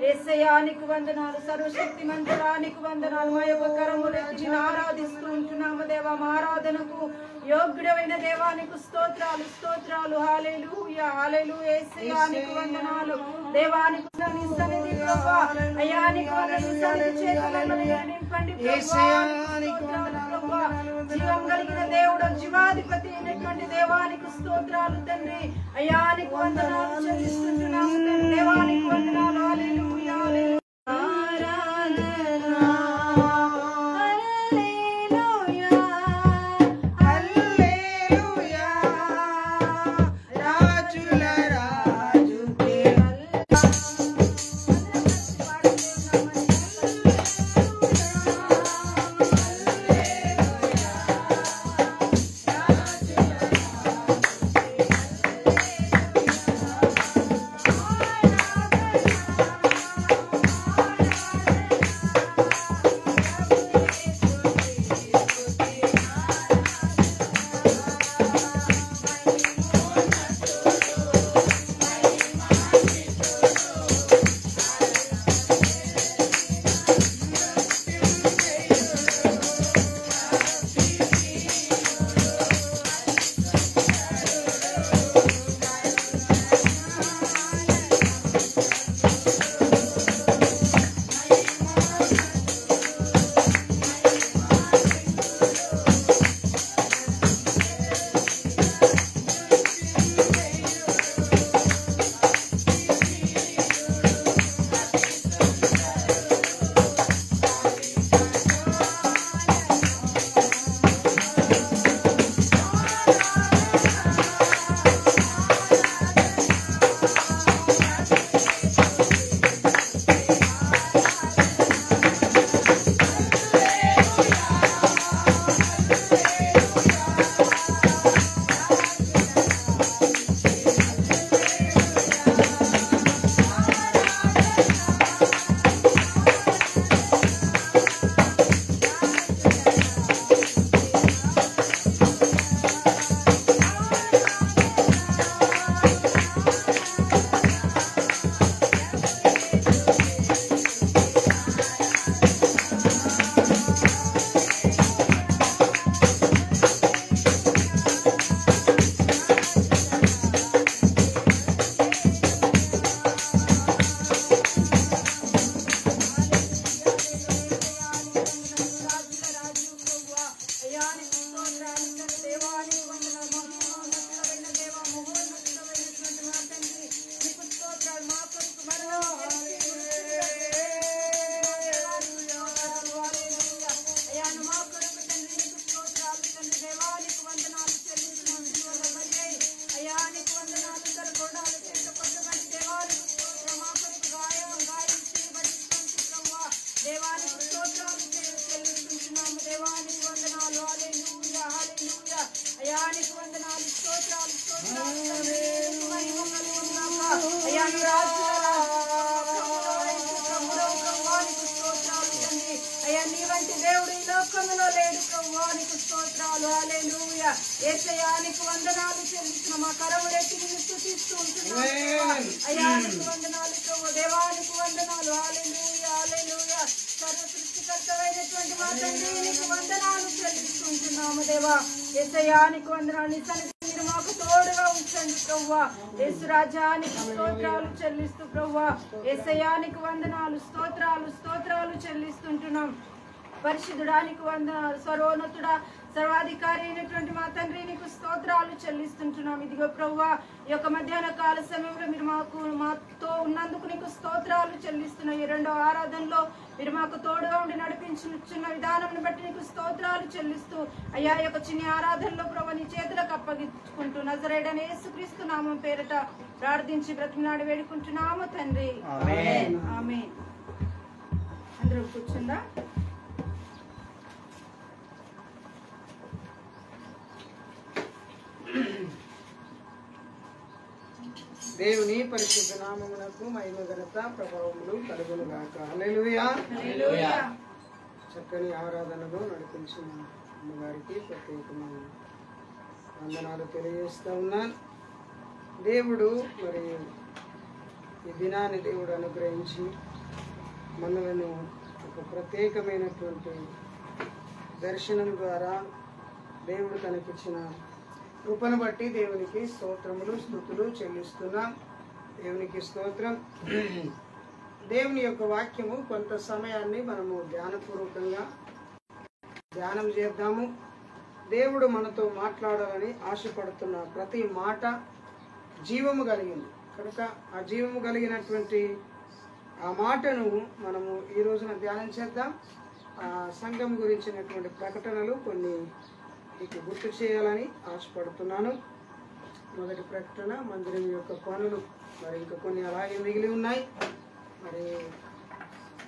ఏసయానికి వందనాలు, సర్వశక్తిమంతురానికి వందనాలు. మా యొక్క కరములెత్తి ఆరాధిస్తూ ఉంటున్నాము దేవా. మా ఆరాధనకు యోగ్యుడైన దేవానికి స్తోత్రాలు స్తోత్రాలు. హల్లెలూయా హల్లెలూయా. ఏసయానికి వందనాలు. దేవానికి సన్నిధి ప్రభువా, అయానికి వందనాలు. సన్నిధి చేతులను నింపండి ప్రభువా. జీవం కలిగిన దేవుడు, జీవాధిపతి అయినటువంటి దేవానికి స్తోత్రాలు తండ్రి. అయానికి వందనాలు చెల్లిస్తుంటున్నాము తండ్రి. దేవానికి వందనాలు. హల్లెలూయా హల్లెలూయా. రాజుల రాజు యేసయ్యానికి వందనాలు చెల్లిస్తున్నాం. మా కరములెత్తి నిన్ను స్తుతిస్తూ ఉంటున్నాం. అయ్యానికి వందనాలు ప్రభు, దేవానికి వందనాలు. హల్లెలూయా హల్లెలూయా. సర్వ సృష్టికర్తమైనటువంటి మా తండ్రి నీకు వందనాలు చెల్లిస్తుంటున్నాము దేవా. యేసయ్యానికి వందనాలు. నీ సన్నిధిని మీరు మాకు తోడుగా ఉంచండి ప్రభువా. యేసు రాజానికి స్తోత్రాలు చెల్లిస్తూ ప్రభువా. యేసయ్యానికి వందనాలు, స్తోత్రాలు స్తోత్రాలు చెల్లిస్తుంటున్నాం. పరిశుద్ధుడానికి వందనాలు. సర్వోన్నతుడా, సర్వాధికారి అయినటువంటి మా తండ్రి నీకు స్తోత్రాలు చెల్లిస్తుంటున్నాం. ఇదిగో ప్రభువా, ఈ యొక్క మధ్యాహ్న కాల సమయంలో మీరు మాతో ఉన్నందుకు నీకు స్తోత్రాలు చెల్లిస్తున్నాం. ఈ రెండో ఆరాధనలో మీరు మాకు తోడుగా ఉండి నడిపించున్న విధానం బట్టి నీకు స్తోత్రాలు చెల్లిస్తూ అయ్యా యొక్క చిన్న ఆరాధనలో ప్రభు నీ చేతులకు అప్పగించుకుంటూ నజరేయుడైన యేసుక్రీస్తు నామం పేరిట ప్రార్థించి బ్రతిమలాడి వేడుకుంటున్నాము తండ్రి. ఆమేన్ ఆమేన్. అందరూ కూర్చుందా? దేవుని పరిశుద్ధ నామమునకు మహిమ ఘనత ప్రభావములు కలుగును గాక. హల్లెలూయా హల్లెలూయా. చక్కని ఆరాధనలో నడిపించిన అమ్మగారికి ప్రత్యేకమైన వందనాలు తెలియజేస్తూ ఉన్నాను. దేవుడు మరి ఈ దినాన్ని దేవుడు అనుగ్రహించి మనలను ఒక ప్రత్యేకమైనటువంటి దర్శనం ద్వారా దేవుడు తనకిచ్చిన కృపను బట్టి దేవునికి స్తోత్రములు స్తుతులు చెల్లిస్తున్నాం. దేవునికి స్తోత్రం. దేవుని యొక్క వాక్యము కొంత సమయాన్ని మనము ధ్యానపూర్వకంగా ధ్యానం చేద్దాము. దేవుడు మనతో మాట్లాడాలని ఆశపడుతున్న ప్రతి మాట జీవము కలిగింది కనుక ఆ జీవము కలిగినటువంటి ఆ మాటను మనము ఈ రోజున ధ్యానం చేద్దాం. ఆ సంఘం గురించినటువంటి ప్రకటనలు కొన్ని మీకు గుర్తు చేయాలని ఆశపడుతున్నాను. మొదటి ప్రకటన మందిరం యొక్క పనులు, మరి ఇంకా కొన్ని అలాగే మిగిలి ఉన్నాయి. మరి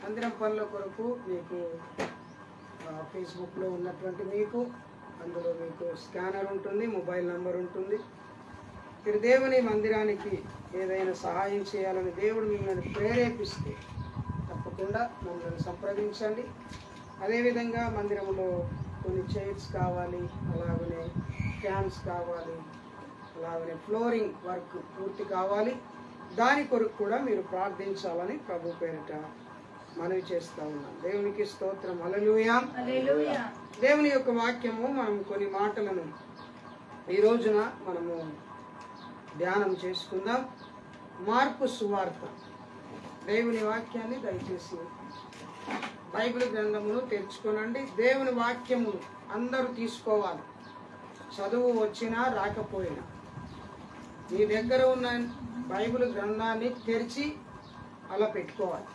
మందిరం పనుల కొరకు మీకు ఫేస్బుక్లో ఉన్నటువంటి మీకు అందులో మీకు స్కానర్ ఉంటుంది, మొబైల్ నంబర్ ఉంటుంది. మీరు దేవుని మందిరానికి ఏదైనా సహాయం చేయాలని దేవుడు మిమ్మల్ని ప్రేరేపిస్తే తప్పకుండా మమ్మల్ని సంప్రదించండి. అదేవిధంగా మందిరంలో కొన్ని చైర్స్ కావాలి, అలాగనే ఫ్యాన్స్ కావాలి, అలాగనే ఫ్లోరింగ్ వర్క్ పూర్తి కావాలి. దాని కొరకు కూడా మీరు ప్రార్థించాలని ప్రభు పేరిట మనవి చేస్తూ ఉన్నాం. దేవునికి స్తోత్రం. హల్లెలూయా హల్లెలూయా. దేవుని యొక్క వాక్యము మనం కొన్ని మాటలను ఈ రోజున మనము ధ్యానం చేసుకుందాం. మార్కు సువార్త. దేవుని వాక్యాన్ని దయచేసి బైబిల్ గ్రంథమును తెరుచుకోనండి. దేవుని వాక్యము అందరూ తీసుకోవాలి. చదువు వచ్చినా రాకపోయినా మీ దగ్గర ఉన్న బైబిల్ గ్రంథాన్ని తెరిచి అలా పెట్టుకోవాలి.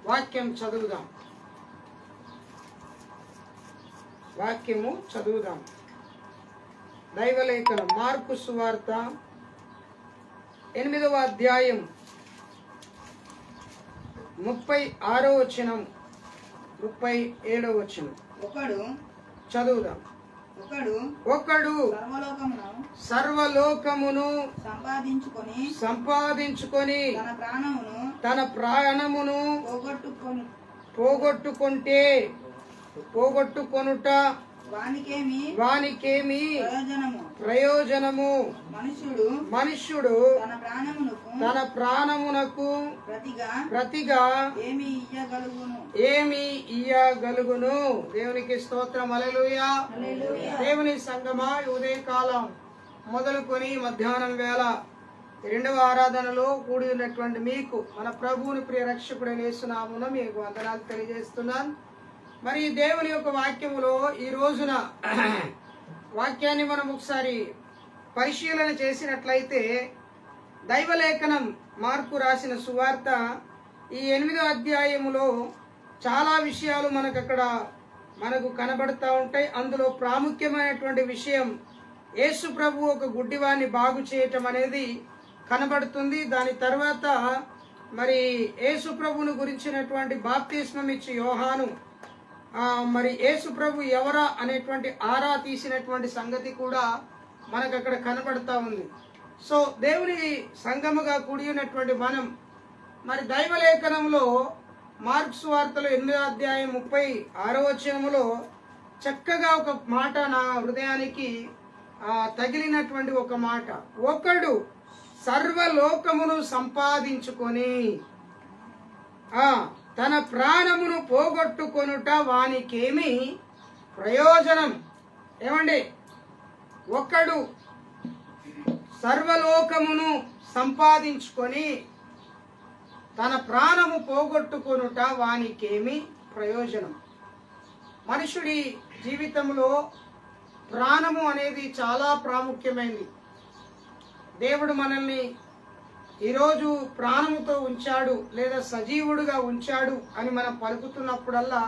వాక్యం చదువుదాం. వాక్యము చదువుదాం. దైవలేఖనం మార్కు సువార్త 8వ అధ్యాయం 36వ వచనం 37వ వచనం ఒకడు చదువుదాం. ఒకడు సర్వలోకమును సంపాదించుకొని తన ప్రాణమును పోగొట్టుకొనుట వానికేమి ప్రయోజనము. మనుష్యుడు తన ప్రాణమునకు ప్రతిగా ఏమి ఇయ్యగలుగును. దేవునికి స్తోత్రం. హల్లెలూయా. దేవుని సంగమా, ఉదయకాలం మొదలుకొని మధ్యాహ్నం వేళ రెండవ ఆరాధనలో కూడి ఉన్నటువంటి మీకు మన ప్రభువుని ప్రియ రక్షకుడైన యేసు నామమున మీకు వందనాలు తెలియజేస్తున్నాను. మరి దేవుని యొక్క వాక్యములో ఈ రోజున వాక్యాన్ని మనం ఒకసారి పరిశీలన చేసినట్లయితే దైవలేఖనం మార్కు రాసిన సువార్త ఈ 8వ అధ్యాయములో చాలా విషయాలు మనకు కనబడతా ఉంటాయి. అందులో ప్రాముఖ్యమైనటువంటి విషయం యేసు ప్రభు ఒక గుడ్డివాన్ని బాగు చేయటం అనేది కనబడుతుంది. దాని తర్వాత మరి యేసు ప్రభును గురించినటువంటి బాప్తిస్మం ఇచ్చి యోహాను మరి యేసు ప్రభు ఎవరా అనేటువంటి ఆరా తీసినటువంటి సంగతి కూడా మనకు అక్కడ కనబడతా ఉంది. సో దేవుని సంఘముగా కూడి ఉన్నటువంటి మనం మరి దైవలేఖనంలో మార్కు సువార్తలో 8వ అధ్యాయం 36వ వచనములో చక్కగా ఒక మాట నా హృదయానికి తగిలినటువంటి ఒక మాట. ఒకడు సర్వలోకమును సంపాదించుకొని తన ప్రాణమును పోగొట్టుకొనుట వానికేమి ప్రయోజనం. ఏమండి, ఒకడు సర్వలోకమును సంపాదించుకొని తన ప్రాణము పోగొట్టుకొనుట వానికేమి ప్రయోజనం. మనుషుడి జీవితంలో ప్రాణము అనేది చాలా ప్రాముఖ్యమైనది. దేవుడు మనల్ని ఈరోజు ప్రాణముతో ఉంచాడు లేదా సజీవుడుగా ఉంచాడు అని మనం పలుకుతున్నప్పుడల్లా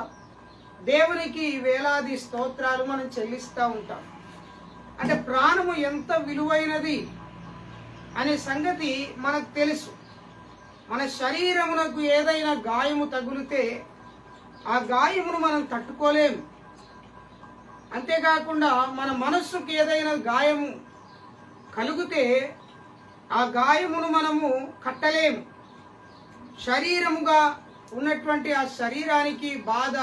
దేవునికి వేలాది స్తోత్రాలు మనం చెల్లిస్తూ ఉంటాం. అంటే ప్రాణము ఎంత విలువైనది అనే సంగతి మనకు తెలుసు. మన శరీరమునకు ఏదైనా గాయము తగులితే ఆ గాయమును మనం తట్టుకోలేము. అంతేకాకుండా మన మనస్సుకు ఏదైనా గాయము కలిగితే ఆ గాయమును మనము కట్టలేము. శరీరముగా ఉన్నటువంటి ఆ శరీరానికి బాధ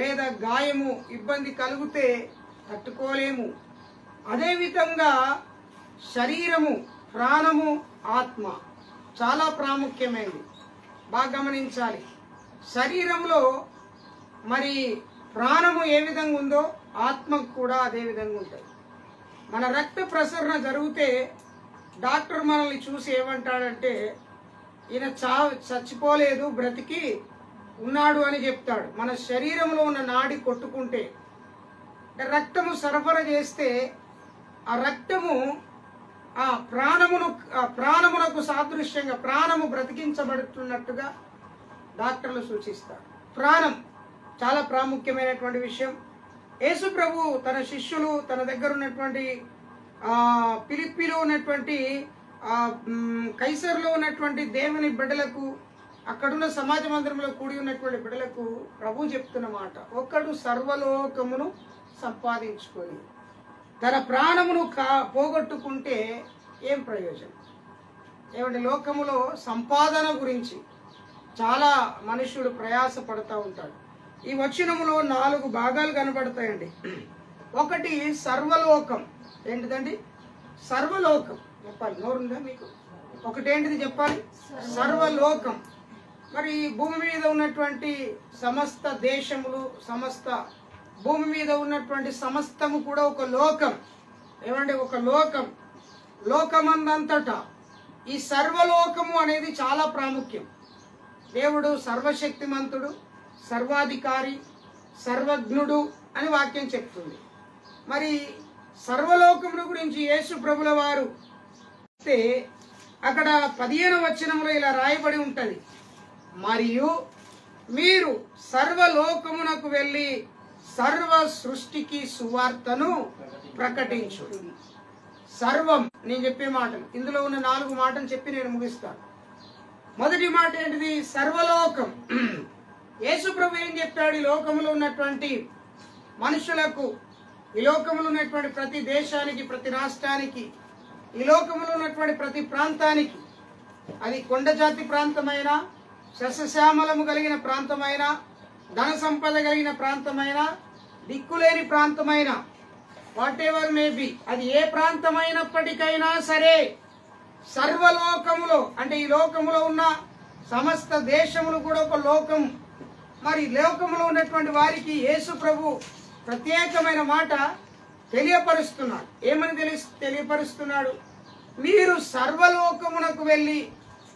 లేదా గాయము ఇబ్బంది కలిగితే తట్టుకోలేము. అదేవిధంగా శరీరము, ప్రాణము, ఆత్మ చాలా ప్రాముఖ్యమైనది. బాగా గమనించాలి. శరీరంలో మరి ప్రాణము ఏ విధంగా ఉందో ఆత్మకు కూడా అదే విధంగా ఉంటుంది. మన రక్త ప్రసరణ జరిగితే డాక్టర్ మనల్ని చూసి ఏమంటాడంటే ఈయన చచ్చిపోలేదు, బ్రతికి ఉన్నాడు అని చెప్తాడు. మన శరీరంలో ఉన్న నాడి కొట్టుకుంటే రక్తము సరఫరా చేస్తే ఆ రక్తము ఆ ప్రాణమునకు సాదృశ్యంగా ప్రాణము బ్రతికించబడుతున్నట్టుగా డాక్టర్లు సూచిస్తారు. ప్రాణం చాలా ప్రాముఖ్యమైనటువంటి విషయం. యేసు ప్రభు తన శిష్యులు తన దగ్గర ఉన్నటువంటి ఫిలిప్పీలో ఉన్నటువంటి కైసరులో ఉన్నటువంటి దేవుని బిడ్డలకు, అక్కడున్న సమాజ మందిరంలో కూడి ఉన్నటువంటి బిడ్డలకు ప్రభు చెప్తున్న మాట, ఒక్కడు సర్వలోకమును సంపాదించుకొని తన ప్రాణమును పోగొట్టుకుంటే ఏం ప్రయోజనం. ఏమంటే లోకములో సంపాదన గురించి చాలా మనుష్యుడు ప్రయాస పడుతూ ఉంటాడు. ఈ వచనములో 4 భాగాలు కనబడతాయండి. ఒకటి సర్వలోకం. ఏంటిదండి? సర్వలోకం. చెప్పాలి, నోరుందా మీకు? ఒకటేంటిది చెప్పాలి? సర్వలోకం. మరి భూమి మీద ఉన్నటువంటి సమస్త దేశములు, సమస్త భూమి మీద ఉన్నటువంటి సమస్తము కూడా ఒక లోకం. ఏమంటే ఒక లోకం. లోకమందంతటా ఈ సర్వలోకము అనేది చాలా ప్రాముఖ్యం. దేవుడు సర్వశక్తిమంతుడు, సర్వాధికారి, సర్వజ్ఞుడు అని వాక్యం చెప్తుంది. మరి సర్వలోకముల గురించి యేసు ప్రభుల వారు అక్కడ 15వ వచనంలో ఇలా రాయబడి ఉంటది, మరియు మీరు సర్వలోకమునకు వెళ్ళి సర్వ సృష్టికి సువార్తను ప్రకటించు. సర్వం నేను చెప్పే మాటలు, ఇందులో ఉన్న 4 మాటలు చెప్పి నేను ముగిస్తాను. మొదటి మాట ఏంటిది? సర్వలోకం. యేసు ప్రభు ఏం చెప్పాడు? ఈ లోకములో ఉన్నటువంటి మనుషులకు, ఈ లోకములో ఉన్నటువంటి ప్రతి దేశానికి, ప్రతి రాష్ట్రానికి, ఈ లోకములో ఉన్నటువంటి ప్రతి ప్రాంతానికి, అది కొండ జాతి ప్రాంతమైనా, సస్యశ్యామలము కలిగిన ప్రాంతమైనా, ధన సంపద కలిగిన ప్రాంతమైనా, దిక్కులేని ప్రాంతమైనా, వాట్ ఎవర్ మే బి, అది ఏ ప్రాంతమైనప్పటికైనా సరే సర్వలోకములో, అంటే ఈ లోకములో ఉన్న సమస్త దేశములు కూడా ఒక లోకం. మరి లోకములో ఉన్నటువంటి వారికి యేసు ప్రభు ప్రత్యేకమైన మాట తెలియపరుస్తున్నాడు. ఏమని తెలియపరుస్తున్నాడు? మీరు సర్వలోకమునకు వెళ్ళి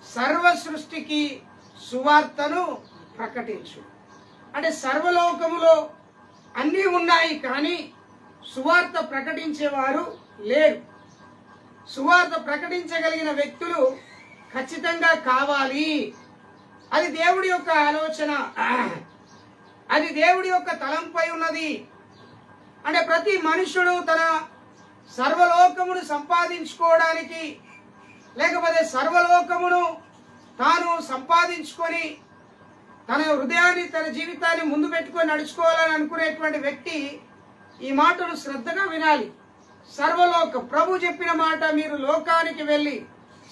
సర్వ సృష్టికి సువార్తను ప్రకటించు. అంటే సర్వలోకములో అన్నీ ఉన్నాయి, కానీ సువార్త ప్రకటించేవారు లేరు. సువార్త ప్రకటించగలిగిన వ్యక్తులు ఖచ్చితంగా కావాలి. అది దేవుడి యొక్క ఆలోచన, అది దేవుడి యొక్క తలంపై ఉన్నది. అంటే ప్రతి మనుషుడు తన సర్వలోకమును సంపాదించుకోవడానికి, లేకపోతే సర్వలోకమును తాను సంపాదించుకొని తన హృదయాన్ని, తన జీవితాన్ని ముందు పెట్టుకొని నడుచుకోవాలని అనుకునేటువంటి వ్యక్తి ఈ మాటను శ్రద్ధగా వినాలి. సర్వలోక ప్రభు చెప్పిన మాట, మీరు లోకానికి వెళ్ళి,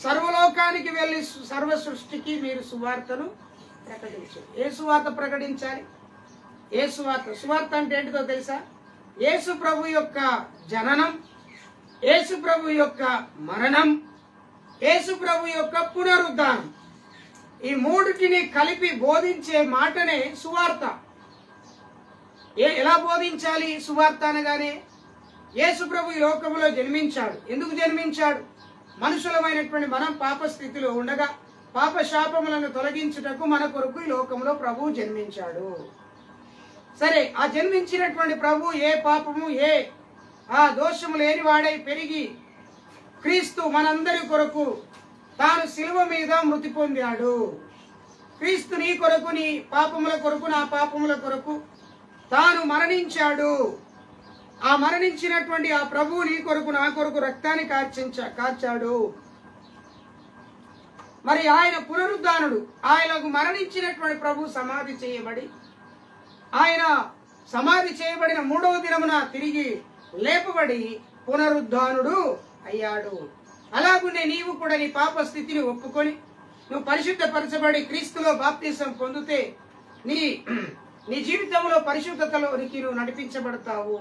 సర్వలోకానికి వెళ్ళి సర్వ సృష్టికి మీరు సువార్తను ప్రకటించాలి. ఏ సువార్త ప్రకటించాలి? ఏ సువార్త? సువార్త అంటే ఏంటిదో తెలుసా? యేసు ప్రభు యొక్క జననం, యేసు ప్రభు యొక్క మరణం, యేసు ప్రభు యొక్క పునరుద్ధానం, ఈ మూడిటిని కలిపి బోధించే మాటనే సువార్త. ఎలా బోధించాలి సువార్త అనగానే? యేసు ప్రభు ఈ లోకంలో జన్మించాడు. ఎందుకు జన్మించాడు? మనుషులమైనటువంటి మనం పాప స్థితిలో ఉండగా పాప శాపములను తొలగించుటకు మన కొరకు ఈ లోకంలో ప్రభువు జన్మించాడు. సరే, ఆ జన్మించినటువంటి ప్రభు ఏ పాపము ఏ దోషము లేని వాడై పెరిగి క్రీస్తు మనందరి కొరకు తాను శిలువ మీద మృతి పొందాడు. క్రీస్తు నీ కొరకు, నీ పాపముల కొరకు, నా పాపముల కొరకు తాను మరణించాడు. ఆ మరణించినటువంటి ఆ ప్రభువు నీ కొరకు, నా కొరకు రక్తాన్ని కార్చాడు. మరి ఆయన పునరుద్ధానుడు. ఆయనకు మరణించినటువంటి ప్రభు సమాధి చేయబడి, ఆయన సమాధి చేయబడిన 3వ దినమున తిరిగి లేపబడి పునరుద్ధానుడు అయ్యాడు. అలాగునే నీవు కూడా నీ పాప స్థితిని ఒప్పుకొని నువ్వు పరిశుద్ధపరచబడి క్రీస్తులో బాప్తిసం పొందితే నీ జీవితంలో పరిశుద్ధతలోనికి నువ్వు నడిపించబడతావు.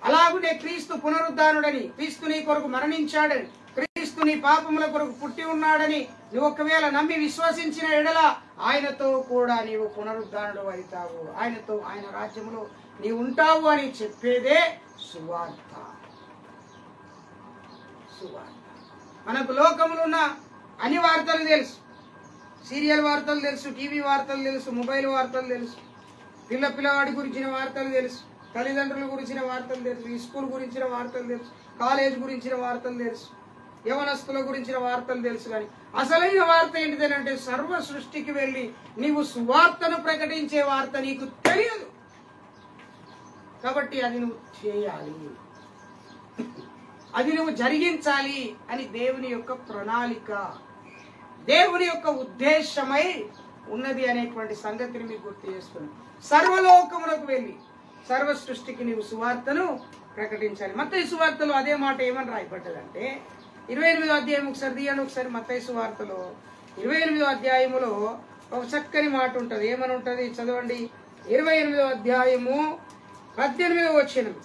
అలాగునే క్రీస్తు పునరుద్ధానుడని, క్రీస్తు నీ కొరకు మరణించాడని, క్రీస్తు నీ పాపముల కొరకు పుట్టి ఉన్నాడని నువ్వు ఒకవేళ నమ్మి విశ్వసించిన ఎడల ఆయనతో కూడా నీవు పునరుద్ధానుడు అవుతావు. ఆయనతో, ఆయన రాజ్యంలో నీవు ఉంటావు అని చెప్పేదే సువార్త. సువార్త. మనకు లోకములో ఉన్న అన్ని వార్తలు తెలుసు. సీరియల్ వార్తలు తెలుసు, టీవీ వార్తలు తెలుసు, మొబైల్ వార్తలు తెలుసు, పిల్లవాడి గురించిన వార్తలు తెలుసు, తల్లిదండ్రుల గురించిన వార్తలు తెలుసు, స్కూల్ గురించిన వార్తలు తెలుసు, కాలేజ్ గురించిన వార్తలు తెలుసు, యవనస్తుల గురించిన వార్తలు తెలుసు. కానీ అసలైన వార్త ఏంటిదంటే సర్వ సృష్టికి వెళ్ళి నీవు సువార్తను ప్రకటించే వార్త నీకు తెలియదు. కాబట్టి అది నువ్వు చేయాలి, అది నువ్వు జరిగించాలి అని దేవుని యొక్క ప్రణాళిక, దేవుని యొక్క ఉద్దేశమై ఉన్నది అనేటువంటి సంగతిని మీకు గుర్తు చేస్తున్నాను. సర్వలోకములకు వెళ్ళి సర్వ సృష్టికి నీవు సువార్తను ప్రకటించాలి. మత్తయి సువార్తలో అదే మాట ఏమని రాయబడ్డదంటే 28వ అధ్యాయం ఒకసారి తీయండి. ఒకసారి మత్తయి సువార్తలో 28వ అధ్యాయములో ఒక చక్కని మాట ఉంటుంది. ఏమని ఉంటుంది చదవండి. 28వ అధ్యాయము 18వ వచనం.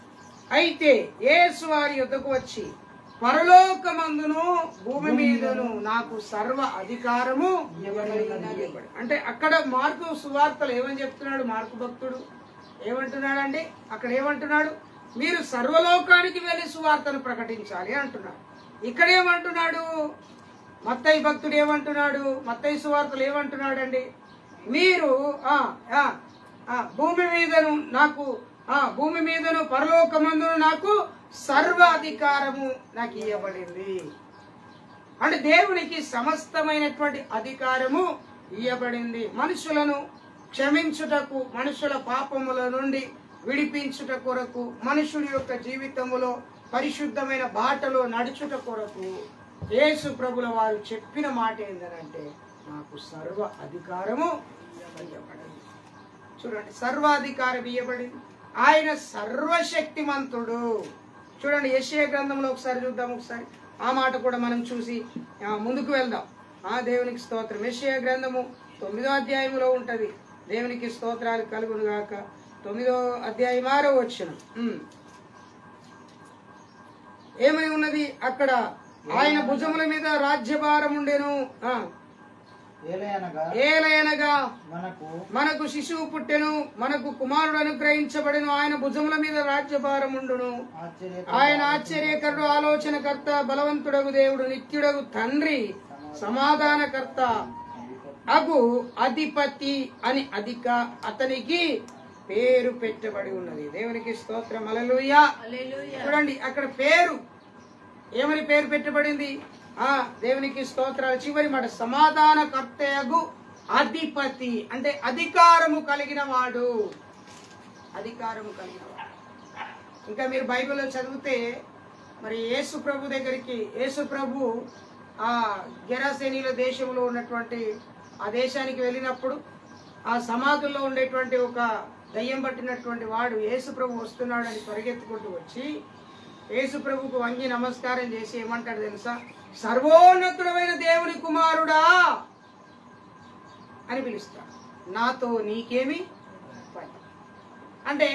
అయితే యేసు వారి యొద్దకు వచ్చి, పరలోకమందును భూమి మీదను నాకు సర్వ అధికారము ఇవ్వబడింది. అంటే అక్కడ మార్కు సువార్తలు ఏమని చెప్తున్నాడు? మార్కు భక్తుడు ఏమంటున్నాడండి? అక్కడ ఏమంటున్నాడు? మీరు సర్వలోకానికి వెళ్ళి సువార్తను ప్రకటించాలి అంటున్నాడు. ఇక్కడ ఏమంటున్నాడు? మత్తయి భక్తుడు ఏమంటున్నాడు? మత్తయి సువార్తలు ఏమంటున్నాడండి? మీరు భూమి మీదను పరలోకమందును నాకు సర్వ అధికారము నాకు ఇవ్వబడింది. అంటే దేవునికి సమస్తమైనటువంటి అధికారము ఇవ్వబడింది. మనుషులను క్షమించుటకు, మనుషుల పాపముల నుండి విడిపించుట కొరకు, మనుషుల యొక్క జీవితములో పరిశుద్ధమైన బాటలో నడుచుట కొరకు యేసు ప్రభుల వారు చెప్పిన మాట ఏంటంటే నాకు సర్వ అధికారము ఇవ్వబడింది. చూడండి, సర్వాధికారం ఇవ్వబడింది. ఆయన సర్వశక్తిమంతుడు. చూడండి, యెషయా గ్రంథంలో ఒకసారి చూద్దాం. ఒకసారి ఆ మాట కూడా మనం చూసి ముందుకు వెళ్దాం. దేవునికి స్తోత్రం. యెషయా గ్రంథము 9వ అధ్యాయంలో ఉంటది. దేవునికి స్తోత్రాలు కలుగును గాక. 9వ అధ్యాయం 6వ వచనం ఏమని ఉన్నది అక్కడ? ఆయన భుజముల మీద రాజ్యభారం ఉండెను. ఏలయనగా మనకు శిశువు పుట్టెను, మనకు కుమారుడు అనుగ్రహించబడెను. ఆయన భుజముల మీద రాజ్యభారం ఉండును. ఆయన ఆశ్చర్యకరుడు, ఆలోచనకర్త, బలవంతుడగు దేవుడు, నిత్యుడగు తండ్రి, సమాధానకర్త అగు అధిపతి అని అతనికి పేరు పెట్టబడి ఉన్నది. దేవునికి స్తోత్రం. హల్లెలూయా. చూడండి, అక్కడ పేరు ఏమని పేరు పెట్టబడింది? దేవునికి స్తోత్రాలు. చివరి మాట సమాధానకర్తయగు అధిపతి, అంటే అధికారము కలిగిన వాడు. అధికారము కలిగిన వాడు. ఇంకా మీరు బైబిల్లో చదివితే మరి యేసు ప్రభు దగ్గరికి, యేసు ప్రభు ఆ గెరాసేనీల దేశంలో ఉన్నటువంటి ఆ దేశానికి వెళ్ళినప్పుడు ఆ సమాధుల్లో ఉండేటువంటి ఒక దయ్యం పట్టినటువంటి వాడు యేసు ప్రభు వస్తున్నాడని పరిగెత్తుకుంటూ వచ్చి యేసు ప్రభుకు వంగి నమస్కారం చేసి ఏమంటాడు తెలుసా? సర్వోన్నతుడమైన దేవుని కుమారుడా అని పిలుస్తాడు. నాతో నీకేమి పని? అంటే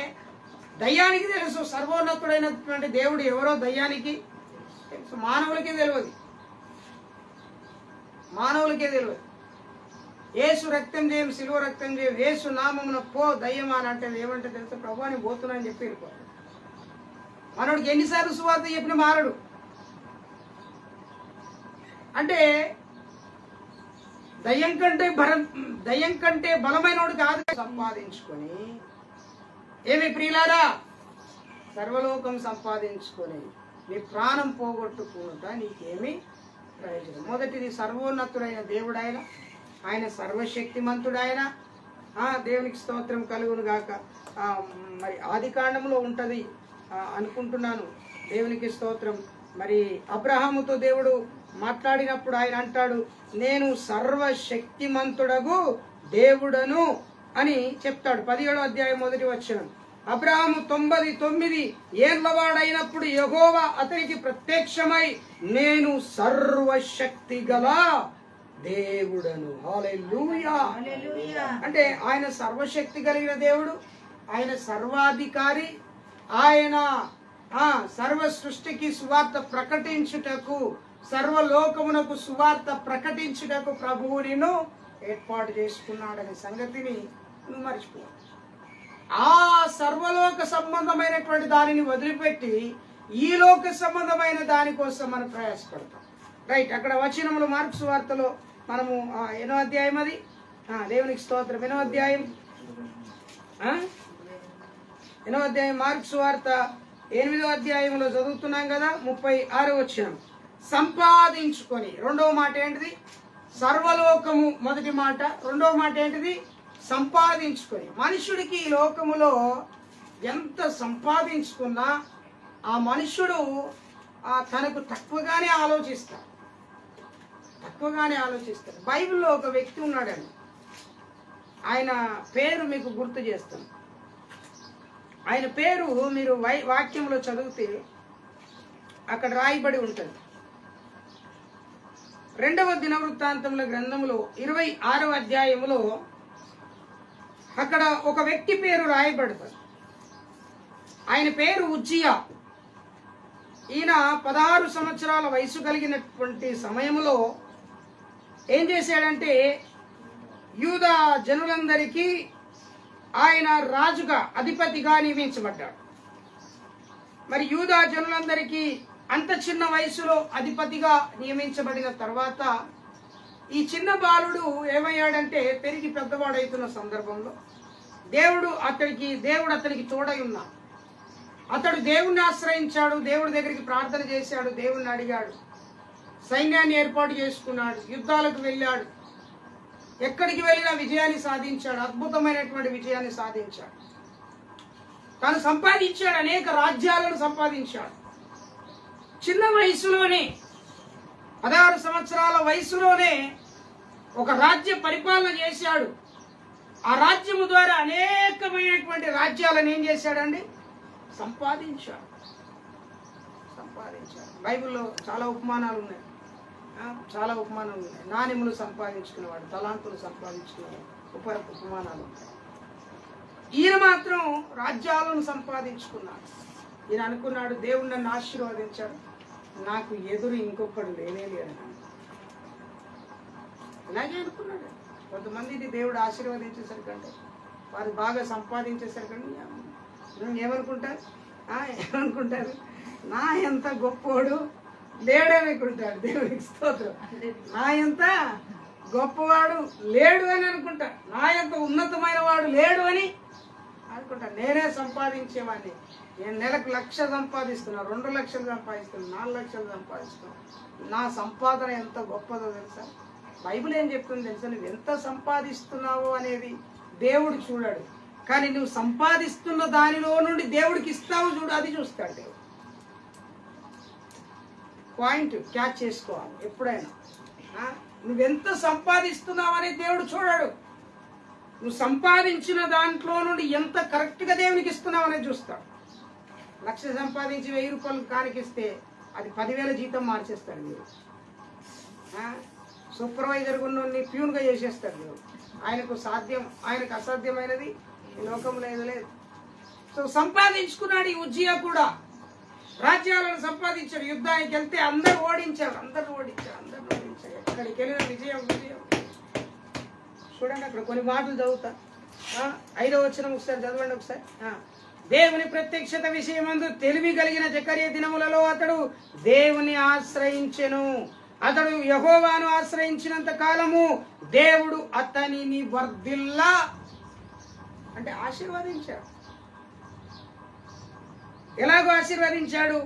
దయ్యానికి తెలుసు సర్వోన్నతుడైనటువంటి దేవుడు ఎవరో, దయ్యానికి తెలుసు, మానవులకే తెలియదు. మానవులకే తెలియదు. యేసు రక్తం చేయం, సిలువ రక్తం చేయం, యేసు నామమున పో దయ్యమా అని అంటే ఏమంటే తెలుసా? ప్రభు అని పోతున్నా అని చెప్పి వెళ్ళిపోతాడు. మనోడికి ఎన్నిసార్లు సువార్త చెప్పిన మారడు. అంటే దయ్యం కంటే బలమైనోడు కాదు. సంపాదించుకొని ఏమి ప్రియులారా, సర్వలోకం సంపాదించుకొని నీ ప్రాణం పోగొట్టుకుంటా నీకేమి ప్రయోజనం? మొదటిది సర్వోన్నతుడైన దేవుడు ఆయన, ఆయన సర్వశక్తిమంతుడాయన. దేవునికి స్తోత్రం కలుగును గాక. మరి ఆది కాండంలో ఉంటది అనుకుంటున్నాను. దేవునికి స్తోత్రం. మరి అబ్రహాముతో దేవుడు మాట్లాడినప్పుడు ఆయన అంటాడు, నేను సర్వశక్తిమంతుడగు దేవుడను అని చెప్తాడు. 17వ అధ్యాయం 1వ వచనం. అబ్రహాము 99 ఏళ్లవాడైనప్పుడు యెహోవా అతనికి ప్రత్యక్షమై నేను సర్వశక్తి గల దేవుడను. హల్లెలూయా. అంటే ఆయన సర్వశక్తి కలిగిన దేవుడు, ఆయన సర్వాధికారి, ఆయన సర్వ సృష్టికి సువార్త ప్రకటించుటకు, సర్వలోకమునకు సువార్త ప్రకటించుటకు ప్రభువు నిన్ను ఏర్పాటు చేసుకున్నాడనే సంగతిని నువ్వు మర్చిపోయావు. ఆ సర్వలోక సంబంధమైనటువంటి దానిని వదిలిపెట్టి ఈ లోక సంబంధమైన దానికోసం మనం ప్రయాసపడతాం. రైట్, అక్కడ వచనములు మార్కు సువార్తలో మనము 8వ అధ్యాయం, అది దేవునికి స్తోత్రం, 8వ అధ్యాయం, 8వ అధ్యాయం మార్కు సువార్త 8వ అధ్యాయంలో చదువుతున్నాం కదా. 36వ వచనం. సంపాదించుకొని, రెండవ మాట ఏంటిది? సర్వలోకము మొదటి మాట, రెండవ మాట ఏంటిది? సంపాదించుకొని. మనుషుడికి ఈ లోకములో ఎంత సంపాదించుకున్నా ఆ మనుషుడు తనకు తక్కువగానే ఆలోచిస్తాడు. బైబిల్లో ఒక వ్యక్తి ఉన్నాడండి, ఆయన పేరు మీకు గుర్తు చేస్తాను. ఆయన పేరు మీరు వాక్యంలో చదివితే అక్కడ రాయబడి ఉంటుంది. 2వ దినవృత్తాంతముల గ్రంథంలో 26వ అధ్యాయములో అక్కడ ఒక వ్యక్తి పేరు రాయబడుతుంది. ఆయన పేరు ఉజ్జియా. ఈయన 16 సంవత్సరాల వయసు కలిగినటువంటి సమయంలో ఏం చేశాడంటే యూదా జనులందరికీ ఆయన రాజుగా, అధిపతిగా నియమించబడ్డాడు. మరి యూదా జనులందరికీ అంత చిన్న వయసులో అధిపతిగా నియమించబడిన తర్వాత ఈ చిన్న బాలుడు ఏమయ్యాడంటే పెరిగి పెద్దవాడైతున్న సందర్భంలో దేవుడు అతనికి తోడై ఉన్నాడు. అతడు దేవుణ్ణి ఆశ్రయించాడు, దేవుడి దగ్గరికి ప్రార్థన చేశాడు, దేవుణ్ణి అడిగాడు, సైన్యాన్ని ఏర్పాటు చేసుకున్నాడు, యుద్ధాలకు వెళ్ళాడు, ఎక్కడికి వెళ్ళినా విజయాన్ని సాధించాడు, అద్భుతమైనటువంటి విజయాన్ని సాధించాడు. తాను సంపాదించాడు, అనేక రాజ్యాలను సంపాదించాడు. చిన్న వయసులోనే 16 సంవత్సరాల వయసులోనే ఒక రాజ్య పరిపాలన చేశాడు. ఆ రాజ్యము ద్వారా అనేకమైనటువంటి రాజ్యాలను ఏం చేశాడండి? సంపాదించాడు. బైబిల్లో చాలా ఉపమానాలు ఉన్నాయి. నాణెములు సంపాదించుకునేవాడు, తలాంతులు సంపాదించుకునేవాడు, ఉపమానాలు ఉంటాయి. ఈయన మాత్రం రాజ్యాలను సంపాదించుకున్నాడు. ఈయన అనుకున్నాడు, దేవుడు నన్ను ఆశీర్వదించాడు, నాకు ఎదురు ఇంకొకడు లేనే లేడు. ఇలాగే అనుకున్నాడు. కొంతమందిని దేవుడు ఆశీర్వదించేసరికంటే, వారు బాగా సంపాదించేసరికంటే ఏమనుకుంటారు? నా ఎంత గొప్పోడు లేడనుకుంటాడు. దేవునికి స్తోత్రం. నా ఎంత గొప్పవాడు లేడు అని అనుకుంటాడు. నా ఎంత ఉన్నతమైన వాడు లేడు అని అనుకుంటాను నేనే సంపాదించేవాడిని, నేను నెలకు 1,00,000 సంపాదిస్తున్నా, 2 లక్షలు సంపాదిస్తున్నా, 4 లక్షలు సంపాదిస్తున్నా, నా సంపాదన ఎంత గొప్పదో తెలుసా? బైబిల్ ఏం చెప్తుంది తెలుసా? నువ్వు ఎంత సంపాదిస్తున్నావో అనేది దేవుడు చూడాడు, కానీ నువ్వు సంపాదిస్తున్న దానిలో నుండి దేవుడికి ఇస్తావు చూడు, అది చూస్తాడు దేవుడు. పాయింట్ క్యాచ్ చేసుకోవాలి ఎప్పుడైనా. నువ్వెంత సంపాదిస్తున్నావు అనేది దేవుడు చూడాడు, నువ్వు సంపాదించిన దాంట్లో నుండి ఎంత కరెక్ట్గా దేవునికి ఇస్తున్నావు అనేది చూస్తాడు. 1,00,000 సంపాదించి 1,000 రూపాయలు కానికిస్తే అది 10,000 జీతం మార్చేస్తాడు దేవుడు. సూపర్వైజర్ ఉన్నోడిని ప్యూన్గా చేసేస్తాడు దేవుడు. ఆయనకు అసాధ్యమైనది ఈ లోకంలో ఏదో లేదు. సో సంపాదించుకున్నాడు ఈ ఉజ్జియా కూడా, రాజ్యాలను సంపాదించాడు. యుద్ధానికి వెళ్తే అందరు ఓడించారు. ఎక్కడికి వెళ్ళిన విజయం. చూడండి అక్కడ కొన్ని మాటలు చదువుతా. 5వ వచనం ఒకసారి చదవండి ఒకసారి. దేవుని ప్రత్యక్షత విషయమందు తెలివి కలిగిన జకర్యా దినములలో అతడు దేవుని ఆశ్రయించెను. అతడు యెహోవాను ఆశ్రయించినంత కాలము దేవుడు అతనిని వర్ధిల్లా అంటే ఆశీర్వదించాడు. ఎలాగో ఆశీర్వదించాడు?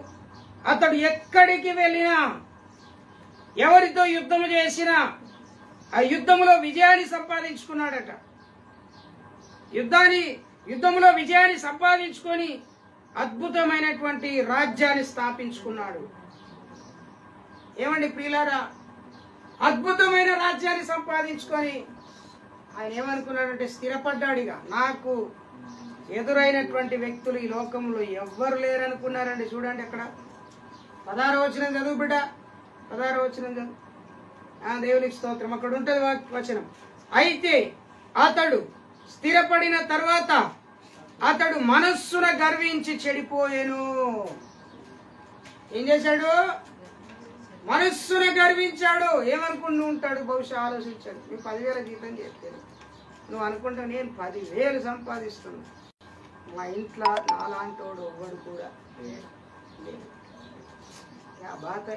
అతడు ఎక్కడికి వెళ్ళినా, ఎవరితో యుద్ధము చేసినా ఆ యుద్ధములో విజయాన్ని సంపాదించుకున్నాడట. యుద్ధములో విజయాన్ని సంపాదించుకొని అద్భుతమైనటువంటి రాజ్యాన్ని స్థాపించుకున్నాడు. ఏమండి ప్రియులారా, అద్భుతమైన రాజ్యాన్ని సంపాదించుకొని ఆయన ఏమనుకున్నాడంటే స్థిరపడ్డాడిగా. నాకు ఎదురైనటువంటి వ్యక్తులు ఈ లోకంలో ఎవ్వరు లేరనుకున్నారండి. చూడండి అక్కడ 16వ వచనం చదువు బిడ్డ, 16వ వచనం చదువు. దేవునికి స్తోత్రం. అక్కడ ఉంటుంది వచనం. అయితే అతడు స్థిరపడిన తర్వాత అతడు మనస్సున గర్వించి చెడిపోయేను. ఏం చేశాడు? మనస్సున గర్వించాడు. ఏమనుకుంటూ ఉంటాడు? బహుశా ఆలోచించాడు. నువ్వు 10,000 జీతం చేస్తాడు, నువ్వు అనుకుంటా నేను 10,000 సంపాదిస్తున్నా, మా ఇంట్లో నాలాంటోడు ఎవ్వడు కూడా లేదు. బాత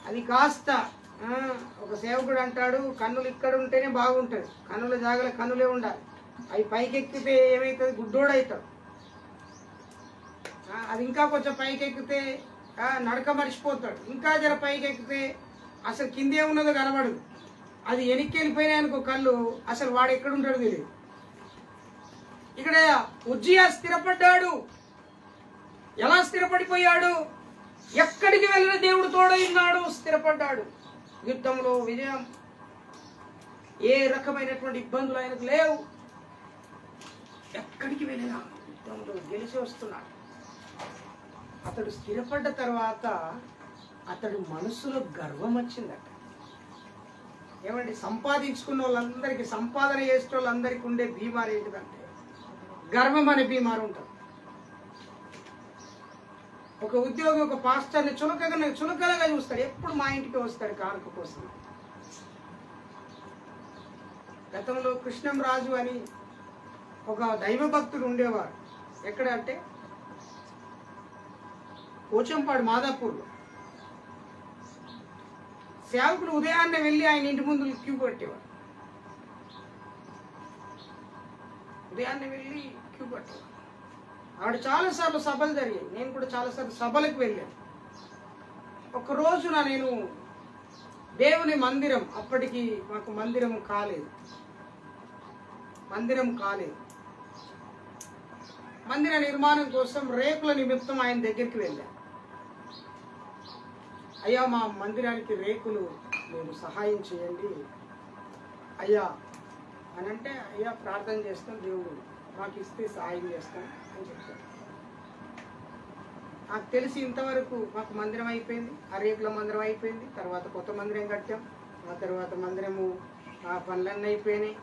అది కాస్త ఒక సేవకుడు అంటాడు, కన్నులు ఇక్కడ ఉంటేనే బాగుంటుంది, కన్నుల జాగలో కన్నులే ఉండాలి. అవి పైకెక్కితే ఏమవుతుంది? గుడ్డోడు అవుతాడు. అది ఇంకా కొంచెం పైకెక్కితే నడక మర్చిపోతాడు. ఇంకా జర పైకెక్కితే అసలు కిందే ఉన్నదో కనబడదు. అది వెనక్కి వెళ్ళిపోయినాయి అనుకో కళ్ళు, అసలు వాడు ఎక్కడ ఉంటాడు తెలియదు. ఇక్కడ ఉజ్జియా స్థిరపడ్డాడు. ఎలా స్థిరపడిపోయాడు? ఎక్కడికి వెళ్ళిన దేవుడు తోడైనాడు, స్థిరపడ్డాడు. యుద్ధంలో విజయం, ఏ రకమైనటువంటి ఇబ్బందులు ఆయనకు లేవు. ఎక్కడికి వెళ్ళినా యుద్ధంలో గెలిచి వస్తున్నాడు. అతడు స్థిరపడ్డ తర్వాత అతడు మనసులో గర్వం వచ్చిందట. ఏమండి, సంపాదించుకున్న వాళ్ళందరికీ, సంపాదన చేసిన వాళ్ళందరికీ ఉండే బీమారు ఏంటిదంటే గర్వం అనే బీమారు ఉంటుంది. ఒక ఉద్యోగి ఒక పాస్టర్ని చులకనగా చూస్తాడు. ఎప్పుడు మా ఇంటికి వస్తాడు కానుక కోసం. గతంలో కృష్ణం రాజు అని ఒక దైవ భక్తుడు ఉండేవారు. ఎక్కడ అంటే పోచంపాడు మాదాపూర్లో. సేవకుడు ఉదయాన్నే వెళ్ళి ఆయన ఇంటి ముందు క్యూ కట్టేవాడు. ఉదయాన్నే వెళ్ళి క్యూ కట్టేవాడు. ఆవిడ చాలాసార్లు సభలు జరిగాయి. నేను కూడా చాలాసార్లు సభలకు వెళ్ళాను. ఒక రోజున నేను దేవుని మందిరం, అప్పటికి మాకు మందిరం కాలేదు. మందిర నిర్మాణం కోసం రేకుల నిమిత్తం ఆయన దగ్గరికి వెళ్ళాను. అయ్యా, మా మందిరానికి రేకులు మీరు సహాయం చేయండి అయ్యా అని అంటే, అయ్యా ప్రార్థన చేస్తాం, దేవుడు మాకు ఇస్తే సహాయం చేస్తాం అని చెప్తాను. నాకు తెలిసి ఇంతవరకు మాకు మందిరం అయిపోయింది, ఆ రేకుల మందిరం అయిపోయింది. తర్వాత కొత్త మందిరం కట్టాం. ఆ తర్వాత మందిరము ఆ పనులన్నీ అయిపోయినాయి.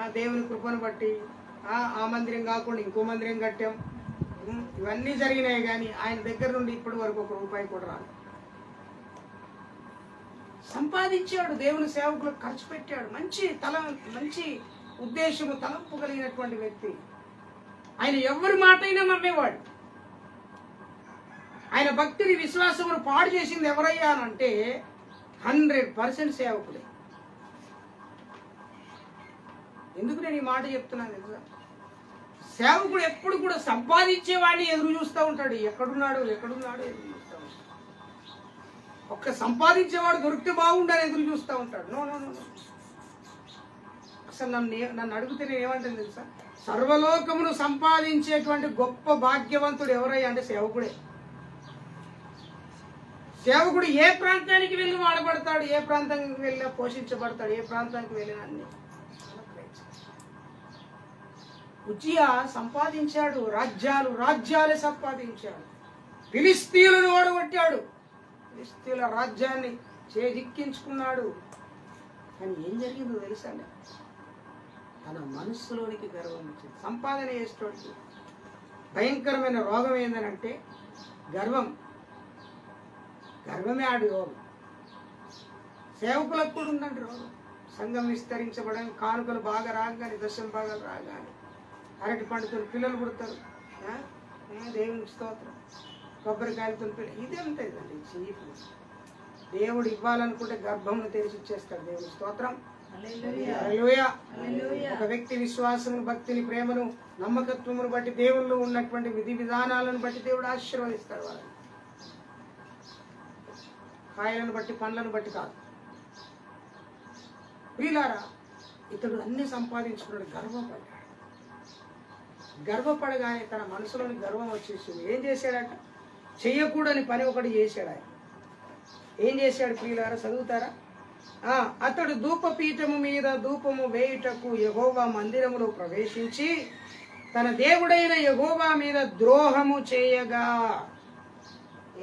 ఆ దేవుని కృపను బట్టి ఆ మందిరం కాకుండా ఇంకో మందిరం కట్టాం. ఇవన్నీ జరిగినాయి, కానీ ఆయన దగ్గర నుండి ఇప్పటి వరకు ₹1 కూడా రాదు. సంపాదించాడు, దేవుని సేవకులకు ఖర్చు పెట్టాడు. మంచి ఉద్దేశము, తలంపు కలిగినటువంటి వ్యక్తి. ఆయన ఎవరి మాట అయినా నమ్మేవాడు. ఆయన భక్తిని, విశ్వాసమును పాడు చేసింది ఎవరయ్యా అంటే 100% సేవకులే. ఎందుకు నేను ఈ మాట చెప్తున్నాను తెలుసా? సేవకుడు ఎప్పుడు కూడా సంపాదించేవాడిని ఎదురు చూస్తూ ఉంటాడు. ఎక్కడున్నాడు ఎదురు చూస్తూ ఉంటాడు. ఒక్క సంపాదించేవాడు దొరికితే బాగుండని ఎదురు చూస్తూ ఉంటాడు. No no no no. అసలు నన్ను అడిగితే నేను ఏమంటాను తెలుసా? సర్వలోకమును సంపాదించేటువంటి గొప్ప భాగ్యవంతుడు ఎవరయ్యా అంటే సేవకుడే. సేవకుడు ఏ ప్రాంతానికి వెళ్ళి వాడబడతాడు, ఏ ప్రాంతానికి వెళ్ళి పోషించబడతాడు, ఏ ప్రాంతానికి వెళ్ళిన అన్ని. ఉజ్జియా సంపాదించాడు, రాజ్యాలే సంపాదించాడు. ఫిలిస్తీయులను ఓడగొట్టాడు, ఫిలిస్తీయుల రాజ్యాన్ని చేజిక్కించుకున్నాడు. కానీ ఏం జరిగిందో తెలుసా? తన మనస్సులోనికి గర్వం వచ్చింది. సంపాదన చేసేటోడికి భయంకరమైన రోగం ఏందనంటే గర్వమే ఆడి రోగం. సేవకులకు కూడా ఉందండి రోగం. సంఘం విస్తరించబడని, కానుకలు బాగా రాగానే, దశం భాగాలు రాగానే, అరటి పండుతో పిల్లలు పుడతారు, దేవునికి స్తోత్రం, కొబ్బరికాయలతో పిల్లలు, ఇదే ఉంటుందండి చీపు. దేవుడు ఇవ్వాలనుకుంటే గర్భంను తెరిచి ఇచ్చేస్తాడు. దేవుని స్తోత్రం. హల్లెలూయా. ఒక వ్యక్తి విశ్వాసము, భక్తిని, ప్రేమను, నమ్మకత్వమును బట్టి, దేవుళ్ళు ఉన్నటువంటి విధి విధానాలను బట్టి దేవుడు ఆశీర్వదిస్తాడు. వాళ్ళని కాయలను బట్టి, పండ్లను బట్టి కాదు. ప్రియులారా, ఇతడు అన్ని సంపాదించుకున్నాడు, గర్వపడగానే తన మనసులోని గర్వం వచ్చేసింది. ఏం చేశాడట? చెయ్యకూడని పని ఒకటి చేశాడు. ఆయన ఏం చేశాడు ప్రియులారా? చదువుతారా? అతడు ధూపపీఠము మీద ధూపము వేయుటకు యెహోవా మందిరములో ప్రవేశించి తన దేవుడైన యెహోవా మీద ద్రోహము చేయగా.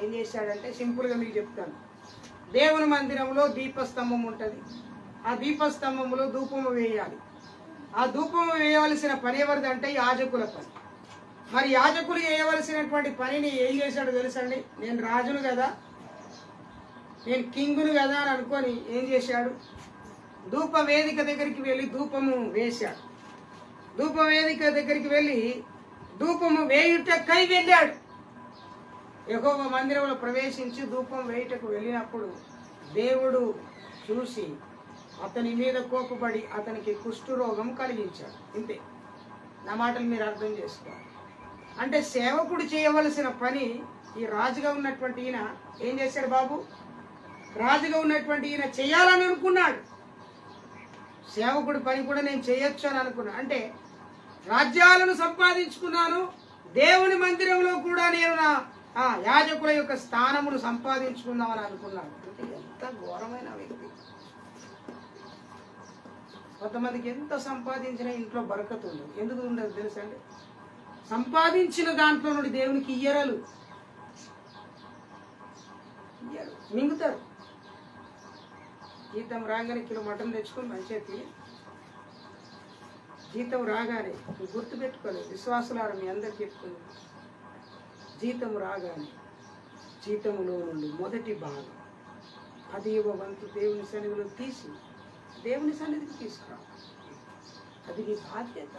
ఏం చేశాడంటే, సింపుల్గా మీకు చెప్తాను. దేవుని మందిరంలో దీపస్తంభం ఉంటుంది. ఆ దీపస్తంభంలో ధూపము వేయాలి. ఆ ధూపము వేయవలసిన పని ఎవరిదంటే యాజకుల పని. మరి యాజకులు చేయవలసినటువంటి పనిని ఏం చేశాడు తెలుసండి? నేను రాజును కదా, నేను కింగును కదా అని అనుకొని ఏం చేశాడు? ధూప వేదిక దగ్గరికి వెళ్ళి ధూపము వేశాడు. ధూప వేదిక దగ్గరికి వెళ్ళి ధూపము వేయుటకై వెళ్ళాడు. యెహోవా మందిరంలో ప్రవేశించి ధూపం వేయుటకు వెళ్ళినప్పుడు దేవుడు చూసి అతని మీద కోపపడి అతనికి కుష్ఠరోగం కలిగించాడు. ఇంతే. నా మాటలు మీరు అర్థం చేసుకోవాలి. అంటే సేవకుడు చేయవలసిన పని ఈ రాజుగా ఉన్నటువంటి ఈయన ఏం చేశాడు బాబు? రాజుగా ఉన్నటువంటి ఈయన చేయాలని అనుకున్నాడు. సేవకుడి పని కూడా నేను చేయొచ్చు అని అనుకున్నా. అంటే రాజ్యాలను సంపాదించుకున్నాను, దేవుని మందిరంలో కూడా నేను నా యాజకుల యొక్క స్థానమును సంపాదించుకుందామని అనుకున్నాను. అంటే ఎంత ఘోరమైన వ్యక్తి. కొంతమందికి ఎంత సంపాదించినా ఇంట్లో బరకత్ ఉండదు. ఎందుకు ఉండదు తెలుసండి? సంపాదించిన దాంట్లో నుండి దేవునికి ఇయ్యరు, మింగుతారు. జీతం రాగానే కిలో మటన్ తెచ్చుకొని మంచిగా తిని, జీతం రాగానే గుర్తుపెట్టుకోలేదు, విశ్వాసులారా మీ అందరికి చెప్పుకుంది, జీతం రాగానే జీతములో నుండి మొదటి భాగం 10వ వంతు దేవుని సన్నిధిలో తీసి దేవుని సన్నిధికి తీసుకురా. అది నీ బాధ్యత.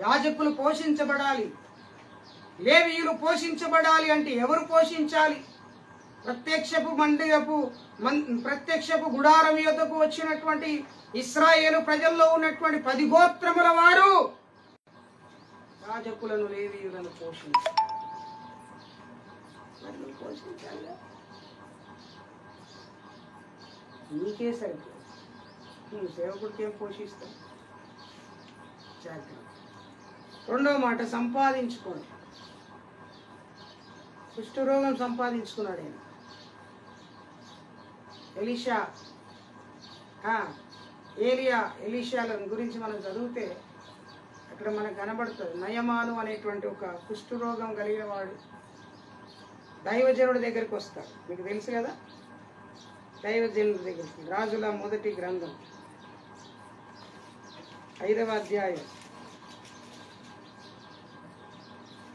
యాజకులు పోషించబడాలి, లేవీయులు పోషించబడాలి. అంటే ఎవరు పోషించాలి? ప్రత్యక్షపు గుడారం యొద్దకు వచ్చినటువంటి ఇశ్రాయేలు ప్రజల్లో ఉన్నటువంటి 10 గోత్రముల వారు యాజకులను, లేవీయులను పోషించాలి. నీకే సరిపోదు, నువ్వు సేవకుడికి ఏం పోషిస్తావు? జాగ్రత్త. రెండవ మాట, సంపాదించుకోండి. కుష్ఠరోగం సంపాదించుకున్నాడు ఆయన. ఎలీషాల గురించి మనం చదివితే అక్కడ మనకు కనబడుతుంది. నయమాను అనేటువంటి ఒక కుష్ఠరోగం కలిగిన వాడు దైవజనుడి దగ్గరికి వస్తాడు. మీకు తెలుసు కదా, దైవజనుడి దగ్గరికి. రాజుల మొదటి గ్రంథం 5వ అధ్యాయం,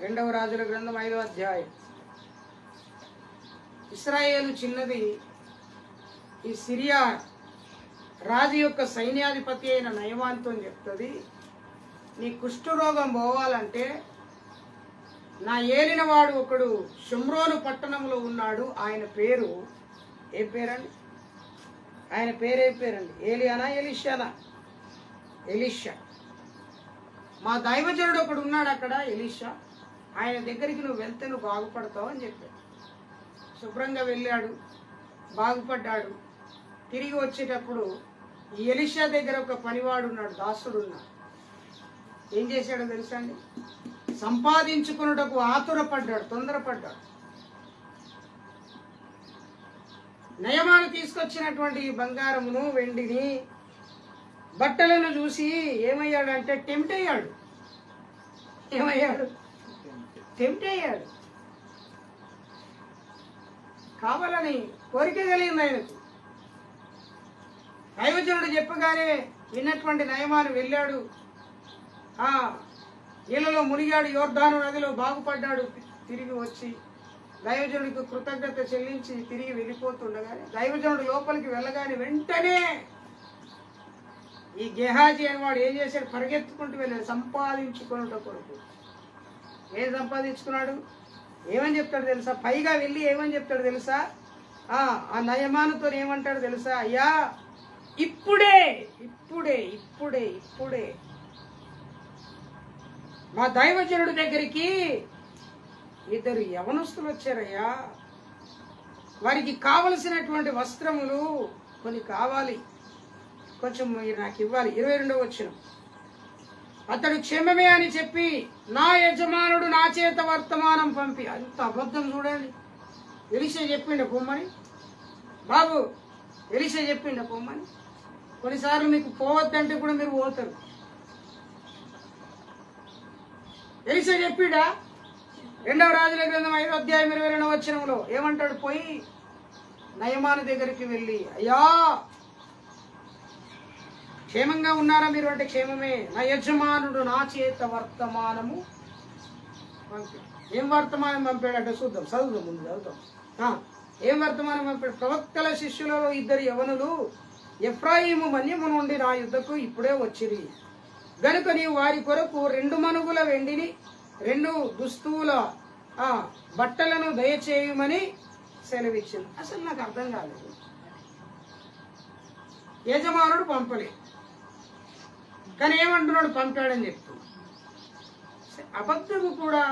2వ రాజుల గ్రంథం 5వ అధ్యాయం. ఇశ్రాయేలు చిన్నది, ఈ సిరియా రాజు యొక్క సైన్యాధిపతి అయిన నయమానుతో చెప్తుంది, నీ కుష్ఠరోగం పోవాలంటే నా ఏలినవాడు ఒకడు షుమ్రోను పట్టణంలో ఉన్నాడు. ఆయన పేరు ఏం పేరండి? ఆయన పేరే పేరండి, ఏలియానా ఎలీషానా? ఎలీషా. మా దైవజనుడు ఒకడు ఉన్నాడు అక్కడ, ఎలీషా. ఆయన దగ్గరికి నువ్వు వెళ్తే నువ్వు బాగుపడతావు అని చెప్పాడు. శుభ్రంగా వెళ్ళాడు, బాగుపడ్డాడు. తిరిగి వచ్చేటప్పుడు ఈ ఎలీషా దగ్గర ఒక పనివాడు ఉన్నాడు, దాసుడు ఉన్నాడు. ఏం చేశాడో తెలుసా అండి? సంపాదించుకున్నటకు ఆతురపడ్డాడు, తొందరపడ్డాడు. నయమాను తీసుకొచ్చినటువంటి బంగారమును వెండిని బట్టలను చూసి ఏమయ్యాడంటే టెంప్ట్ అయ్యాడు. టెంప్ట్ అయ్యాడు. కావాలని కోరిక కలిగింది ఆయనకు. దైవజనుడు చెప్పగానే విన్నటువంటి నయమాను వెళ్ళాడు, ఆ నీళ్ళలో మునిగాడు, యోర్దాను నదిలో బాగుపడ్డాడు. తిరిగి వచ్చి దైవజనుడికి కృతజ్ఞత చెల్లించి తిరిగి వెళ్ళిపోతుండగానే దైవజనుడు లోపలికి వెళ్ళగానే వెంటనే ఈ గెహాజీ అనేవాడు ఏం చేశాడు? పరిగెత్తుకుంటూ వెళ్ళాడు సంపాదించుకున్నట కొరకు. ఏం సంపాదించుకున్నాడు? ఏమని చెప్తాడు తెలుసా? పైగా వెళ్ళి ఏమని చెప్తాడు తెలుసా? ఆ నయమానుతో ఏమంటాడు తెలుసా? అయ్యా ఇప్పుడే ఇప్పుడే ఇప్పుడే ఇప్పుడే మా దైవజనుడి దగ్గరికి ఇద్దరు యవనస్తులు వచ్చారయ్యా, వారికి కావలసినటువంటి వస్త్రములు కొన్ని కావాలి, కొంచెం మీరు నాకు ఇవ్వాలి. 22వ వచనం. అతడు క్షేమమే అని చెప్పి నా యజమానుడు నా చేత వర్తమానం పంపి. అంత అబద్ధం చూడండి. ఎలీషా చెప్పిండ పొమ్మని, బాబు ఎలీషా చెప్పిండ పొమ్మని. కొన్నిసార్లు మీకు పోవద్దంటే కూడా మీరు పోతారు. ఎలీషా చెప్పిండా? 2వ రాజుల గ్రంథం 5వ అధ్యాయం 22వ వచనంలో ఏమంటాడు? పోయి నయమాను దగ్గరికి వెళ్ళి, అయ్యా క్షేమంగా ఉన్నారా మీరు అంటే క్షేమమే, నా యజమానుడు నా చేత వర్తమానము పంపి. ఏం వర్తమానం పంపాడంటే చూద్దాం, చదువుదాం, ముందు చదువుతాం. ఏం వర్తమానం పంపాడు? ప్రవక్తల శిష్యులలో 2 యవనులు ఎఫ్రాయిము మన్యము నుండి నా యుద్ధకు ఇప్పుడే వచ్చిరి గనుక నీవు వారి కొరకు 2 మనుగుల వెండిని 2 దుస్తువుల బట్టలను దయచేయమని సెలవిచ్చింది. అసలు నాకు అర్థం కాలేదు. యజమానుడు పంపలే, కానీ ఏమంటున్నాడు? పంపాడని చెప్తున్నాడు. అబద్ధము కూడా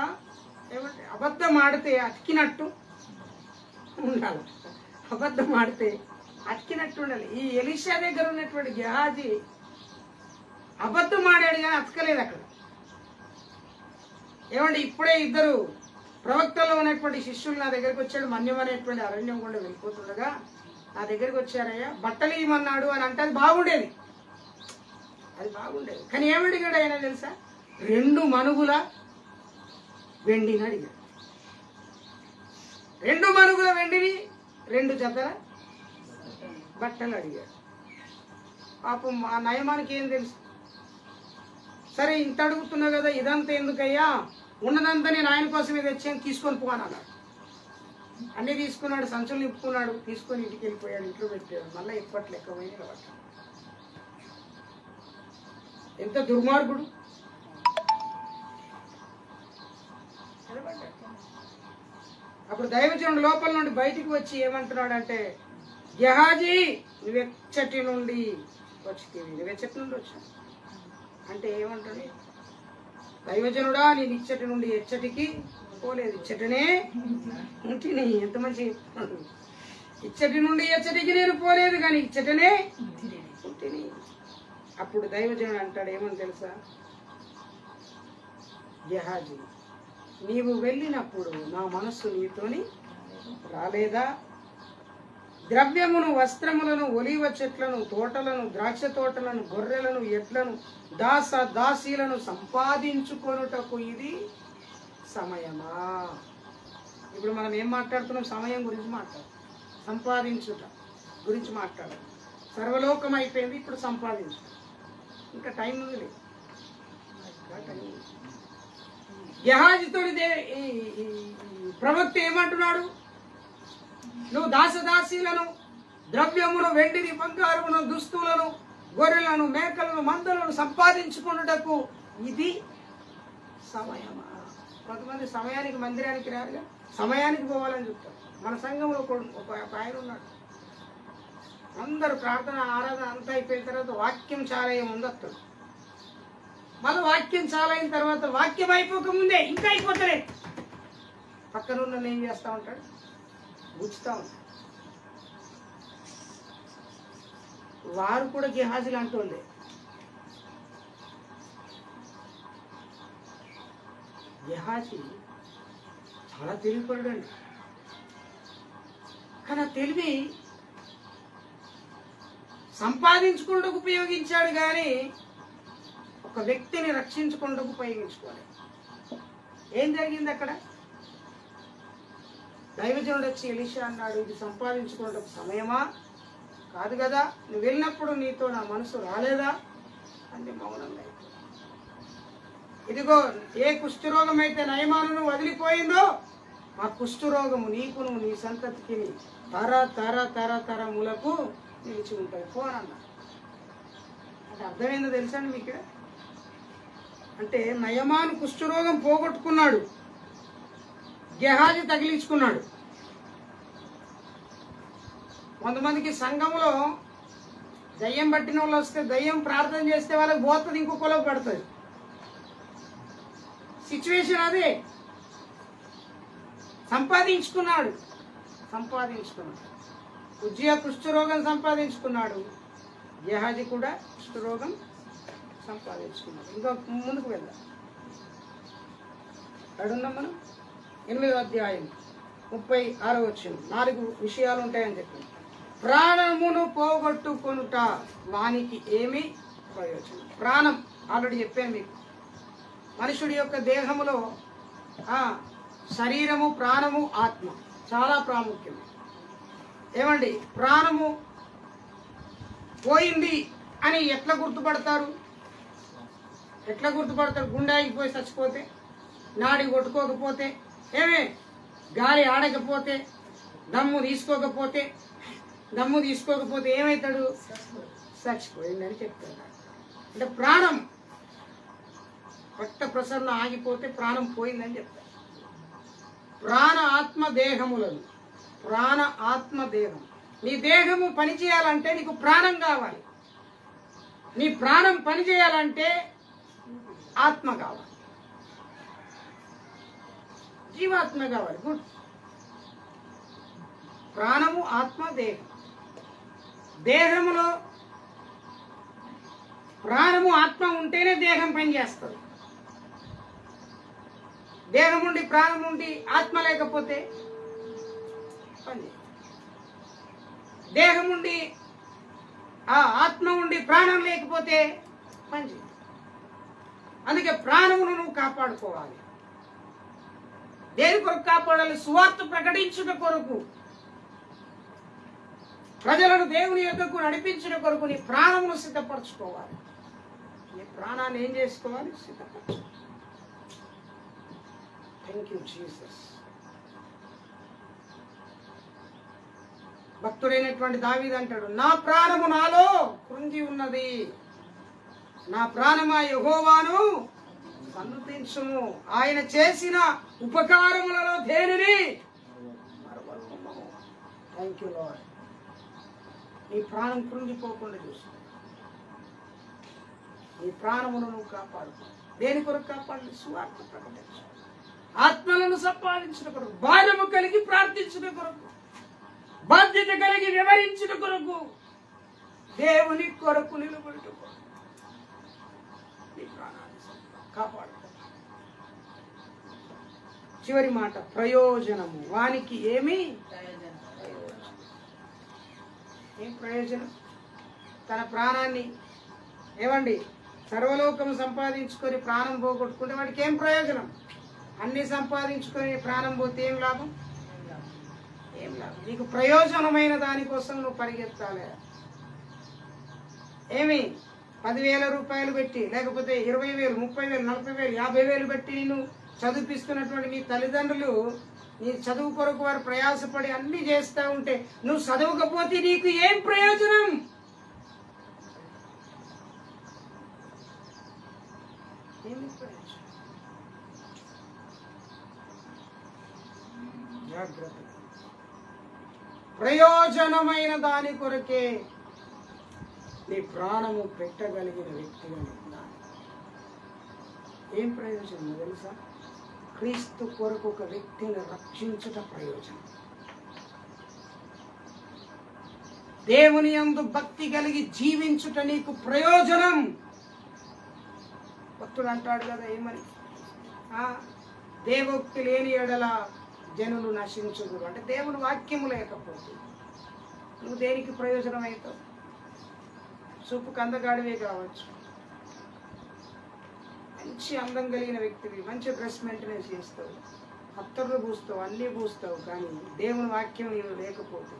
ఏమంటే అబద్ధం ఆడితే అతికినట్టు ఉండాలి. అబద్ధం ఆడితే అతికినట్టు ఉండాలి. ఈ ఎలీషా దగ్గర ఉన్నటువంటి గెహాజీ అబద్ధం ఆడాడు కానీ అతకలేదు అక్కడ. ఏమంటే ఇప్పుడే 2 ప్రవక్తల్లో ఉన్నటువంటి శిష్యులు నా దగ్గరికి వచ్చాడు. మన్యం అనేటువంటి అరణ్యం కూడా వెళ్ళిపోతుండగా నా దగ్గరికి వచ్చారయ్యా, బట్టలు ఇవ్వమన్నాడు అని అంటే అది బాగుండేది, కానీ ఏమడిగాడు ఆయన తెలుసా? 2 మనుగుల వెండిని అడిగాడు. 2 మనుగుల వెండిని 2 జతల బట్టలు అడిగాడు. పాపం ఆ నయమానికి ఏం తెలుసు? సరే ఇంత అడుగుతున్నావు కదా, ఇదంతా ఎందుకయ్యా, ఉన్నదంతా నేను ఆయన కోసమే తెచ్చాను, తీసుకొని పోను అన్నాడు. అన్నీ తీసుకున్నాడు, సంచులు నింపుకున్నాడు, తీసుకొని ఇంటికి వెళ్ళిపోయాడు. ఇంట్లో పెట్టాడు. మళ్ళీ ఇప్పటి లెక్క పోయింది కాబట్టి ఎంత దుర్మార్గుడు. అప్పుడు దైవజనుడు లోపల నుండి బయటికి వచ్చి ఏమంటున్నాడంటే, గెహాజీ నువ్వెచ్చటి నుండి వచ్చితివి. నువ్వెచ్చటి నుండి వచ్చావు అంటే ఏమంటాడు? దైవజనుడా నేను ఇచ్చటి నుండి ఎచ్చటికి పోలేదు, ఇచ్చటనే ఉంటిని. ఎంత మంచి ఇచ్చటి నుండి ఎచ్చటికి నేను పోలేదు కానీ ఇచ్చటనే ఉంటిని. అప్పుడు దైవజనుడు అంటాడు ఏమని తెలుసా? గెహాజీ నీవు వెళ్ళినప్పుడు నా మనస్సు నీతోని రాలేదా? ద్రవ్యమును, వస్త్రములను, ఒలీవ చెట్లను, తోటలను, ద్రాక్ష తోటలను, గొర్రెలను, ఎడ్లను, దాసీలను సంపాదించుకొనుటకు ఇది సమయమా? ఇప్పుడు మనం ఏం మాట్లాడుతున్నాం? సమయం గురించి మాట్లాడు, సంపాదించుట గురించి మాట్లాడాలి. సర్వలోకం అయిపోయింది, ఇప్పుడు సంపాదించు. ఇంకా టైం ఉంది లేదు. గెహాజీతో ప్రవక్త ఏమంటున్నాడు? నువ్వు దాసదాసీలను, ద్రవ్యమును, వెండిని, బంగారమును, దుస్తులను, గొర్రెలను, మేకలను, మందలను సంపాదించుకున్నటకు ఇది సమయమా? కొంతమంది సమయానికి మందిరానికి రారుగా, సమయానికి పోవాలని చెప్తారు. మన సంఘంలో ఒక ఆయన ఉన్నాడు, అందరూ ప్రార్థన ఆరాధన అంతా అయిపోయిన తర్వాత వాక్యం చాలా ఏముంది వస్తాడు. మన వాక్యం చాలా అయిన తర్వాత వాక్యం అయిపోకముందే ఇంకా అయిపోతలే పక్కన ఉన్న ఏం చేస్తూ ఉంటాడు, గుచ్చుతూ ఉంటాడు. వారు కూడా జిహాజీలు అంటోళ్ళే. జిహాజీ చాలా తెలివిపడండి, కానీ ఆ తెలివి సంపాదించుకుంటూ ఉపయోగించాడు కానీ ఒక వ్యక్తిని రక్షించుకుంటూ ఉపయోగించుకోవాలి. ఏం జరిగింది అక్కడ? దైవజనుడు వచ్చి ఎలీషా అన్నాడు, ఇది సంపాదించుకుంటూ సమయమా కాదు కదా, నువ్వు వెళ్ళినప్పుడు నీతో నా మనసు రాలేదా అంటే మౌనంగా అయిపోయింది. ఇదిగో ఏ కుష్ఠరోగం అయితే నయమాను వదిలిపోయిందో ఆ కుష్ఠరోగము నీకును నీ సంతతికి తరములకు నిలిచి ఉంటుంది పోనన్నా. అంటే అర్థమైందో తెలుసండి మీకు? అంటే నయమాను కుష్ఠరోగం పోగొట్టుకున్నాడు, గెహాజీ తగిలించుకున్నాడు. కొంతమందికి సంఘంలో దయ్యం పట్టిన వాళ్ళు వస్తే దయ్యం ప్రార్థన చేస్తే వాళ్ళకి పోతుంది, ఇంకొకలో పడుతుంది. సిచ్యువేషన్ అదే. సంపాదించుకున్నాడు. ఉజ్జియా కుష్ఠరోగం సంపాదించుకున్నాడు, గెహాజీ కూడా కుష్ఠరోగం సంపాదించుకున్నాడు. ఇంకా ముందుకు వెళ్దాం. అడున్నాం మనం 8వ అధ్యాయం 36వ వచనం. 4 విషయాలు ఉంటాయని చెప్పింది. ప్రాణమును పోగొట్టుకొనుట వానికి ఏమి ప్రయోజనం? ప్రాణం ఆల్రెడీ చెప్పాను మీకు. మనుషుడి యొక్క దేహములో శరీరము, ప్రాణము, ఆత్మ చాలా ప్రాముఖ్యం. ఏమండి, ప్రాణము పోయింది అని ఎట్లా గుర్తుపడతారు? గుండె ఆగిపోయి చచ్చిపోతే, నాడి కొట్టుకోకపోతే, గాలి ఆడకపోతే, దమ్ము తీసుకోకపోతే ఏమవుతాడు? చచ్చిపోయిందని చెప్తాడు. అంటే ప్రాణం రక్త ప్రసరణ ఆగిపోతే ప్రాణం పోయిందని చెప్తారు. ప్రాణ ఆత్మ దేహం. నీ దేహము పనిచేయాలంటే నీకు ప్రాణం కావాలి. నీ ప్రాణం పనిచేయాలంటే ఆత్మ కావాలి, జీవాత్మ కావాలి. గుడ్. ప్రాణము, ఆత్మ, దేహం. దేహములో ప్రాణము, ఆత్మ ఉంటేనే దేహం పనిచేస్తుంది. దేహం ఉండి ప్రాణం ఉండి ఆత్మ లేకపోతే పని. దేహం ఉండి ఆత్మ ఉండి ప్రాణం లేకపోతే పని. అందుకే ప్రాణమును నువ్వు కాపాడుకోవాలి. దేని కొరకు కాపాడాలి? సువార్త ప్రకటించుట కొరకు, ప్రజలను దేవుని యొద్దకు నడిపించుట కొరకు నీ ప్రాణమును సిద్ధపరచుకోవాలి. నీ ప్రాణాన్ని ఏం చేసుకోవాలి? సిద్ధపరచుకోవాలి. Thank you Jesus. భక్తుడైనటువంటి దావీదు అంటాడు, నా ప్రాణము నాలో కృంగి ఉన్నది, నా ప్రాణమా యెహోవాను సన్నుతించుము, ఆయన చేసిన ఉపకారములలో దేనిని మరవకుము. Thank you lord. నీ ప్రాణం కృంగిపోకుండా చూసుకో. నీ ప్రాణమును నువ్వు కాపాడుకో. దేని కొరకు కాపాడాలి? సువార్త ప్రకటించు, ఆత్మలను సంపాదించిన కొరకు, భారము కలిగి ప్రార్థించిన కొరకు, బాధ్యత కలిగి వివరించిన కొరకు, దేవుని కొరకు నిలబడుట కొరకు నీ ప్రాణాన్ని కాపాడుకో. చివరి మాట, ప్రయోజనము. వానికి ఏమి ఏం ప్రయోజనం? తన ప్రాణాన్ని సర్వలోకం సంపాదించుకొని ప్రాణం పోగొట్టుకుంటే వాడికి ఏం ప్రయోజనం? అన్ని సంపాదించుకొని ప్రాణం పోతే ఏం లాభం? నీకు ప్రయోజనమైన దానికోసం నువ్వు పరిగెత్తాలి. 10,000 రూపాయలు పెట్టి, లేకపోతే 20,000, 30,000, 40,000, 50,000 పెట్టి నిన్ను చదివిపిస్తున్నటువంటి మీ తల్లిదండ్రులు నీ చదువు కొరకు వారు ప్రయాసపడి అన్ని చేస్తూ ఉంటే నువ్వు చదవకపోతే నీకు ఏం ప్రయోజనం? జాగ్రత్త. ప్రయోజనమైన దాని కొరకే నీ ప్రాణము పెట్టగలిగిన వ్యక్తిగా ఉన్నాను. ఏం ప్రయోజనం తెలుసా? క్రీస్తు కొరకు ఒక వ్యక్తిని రక్షించుట ప్రయోజనం. దేవుని యందు భక్తి కలిగి జీవించుట నీకు ప్రయోజనం. భక్తుడు అంటాడు కదా ఏమని, దేవోక్తి లేని ఎడల జనులు నశించుదురు. అంటే దేవుని వాక్యము లేకపోతే నువ్వు దేనికి ప్రయోజనం అవుతావు? చూపు కందగాడివే కావచ్చు, మంచి అందం కలిగిన వ్యక్తివి, మంచి డ్రెస్ మెయింటెనెన్స్ చేస్తావు, అత్తర్లు పూస్తావు, అన్నీ పూస్తావు, కానీ దేవుని వాక్యం నీవు లేకపోతే,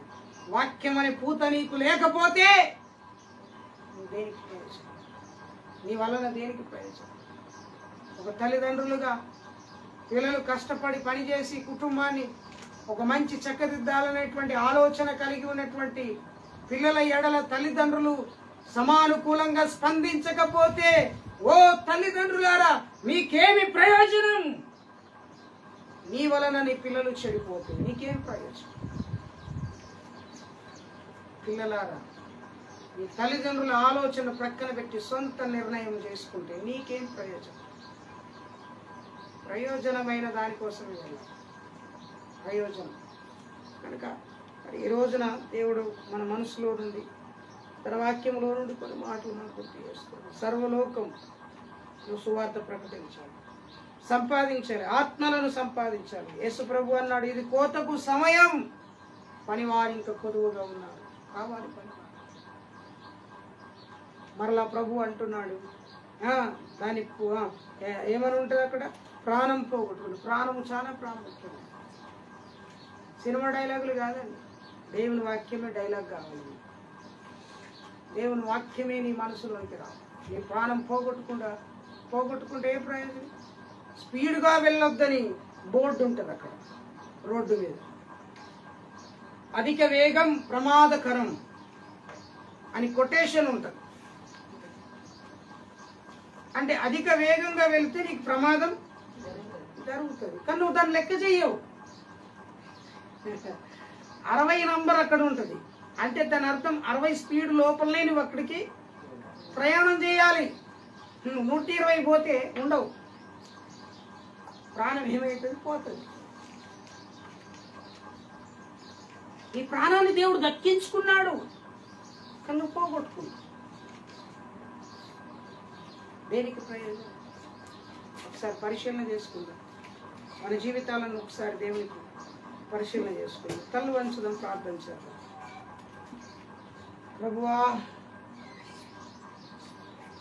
వాక్యం అనే పూత నీకు లేకపోతే నువ్వు దేనికి ప్రయోజనం? నీ వలన దేనికి ప్రయోజనం? ఒక తల్లిదండ్రులుగా పిల్లలు కష్టపడి పనిచేసి కుటుంబాన్ని ఒక మంచి చక్కదిద్దాలనేటువంటి ఆలోచన కలిగి ఉన్నటువంటి పిల్లల ఎడల తల్లిదండ్రులు సమానుకూలంగా స్పందించకపోతే, ఓ తల్లిదండ్రులారా మీకేమి ప్రయోజనం? నీ వలన నీ పిల్లలు చెడిపోతే నీకేం ప్రయోజనం? పిల్లలారా, నీ తల్లిదండ్రుల ఆలోచన ప్రక్కన పెట్టి సొంత నిర్ణయం చేసుకుంటే నీకేం ప్రయోజనం? ప్రయోజనమైన దానికోసమే వెళ్ళాలి. ప్రయోజనం కనుక ఈ రోజున దేవుడు మన మనసులో నుండి తన వాక్యంలో నుండి కొన్ని మాటలు మనం గుర్తు చేస్తాడు. సర్వలోకం సువార్త ప్రకటించాలి, సంపాదించాలి, ఆత్మలను సంపాదించాలి. యేసు ప్రభు అన్నాడు, ఇది కోతకు సమయం, పనివారు ఇంకా కొదువుగా ఉన్నారు, కావాలి పని. మరలా ప్రభు అంటున్నాడు, దానికి ఏమని ఉంటుంది అక్కడ, ప్రాణం పోగొట్టుకుని. ప్రాణం చాలా ప్రాముఖ్యం. సినిమా డైలాగులు కాదండి, దేవుని వాక్యమే డైలాగ్ కావాలి. దేవుని వాక్యమే నీ మనసులోకి రావాలి. నీ ప్రాణం పోగొట్టుకుంటే ఏ ప్రయోజనం? స్పీడ్గా వెళ్ళొద్దని బోర్డు ఉంటుంది అక్కడ రోడ్డు మీద. అధిక వేగం ప్రమాదకరం అని కొటేషన్ ఉంటుంది. అంటే అధిక వేగంగా వెళితే నీకు ప్రమాదం జరుగుతుంది, కానీ నువ్వు దాన్ని లెక్క చెయ్యవు. 60 నంబర్ అక్కడ ఉంటుంది అంటే దాని అర్థం 60 స్పీడ్ లోపలనే నువ్వు అక్కడికి ప్రయాణం చేయాలి. 120 పోతే ఉండవు, ప్రాణం ఏమైతుంది? పోతుంది. ఈ ప్రాణాన్ని దేవుడు దక్కించుకున్నాడు, కానీ నువ్వు పోగొట్టుకున్నావు. దేనికి ప్రయోజనం? ఒకసారి పరిశీలన చేసుకుందాం. మన జీవితాలను ఒకసారి దేవునికి పరిశీలన చేసుకుందాం. తల్లు వంచుదాం, ప్రార్థన చేద్దాం. ప్రభువా,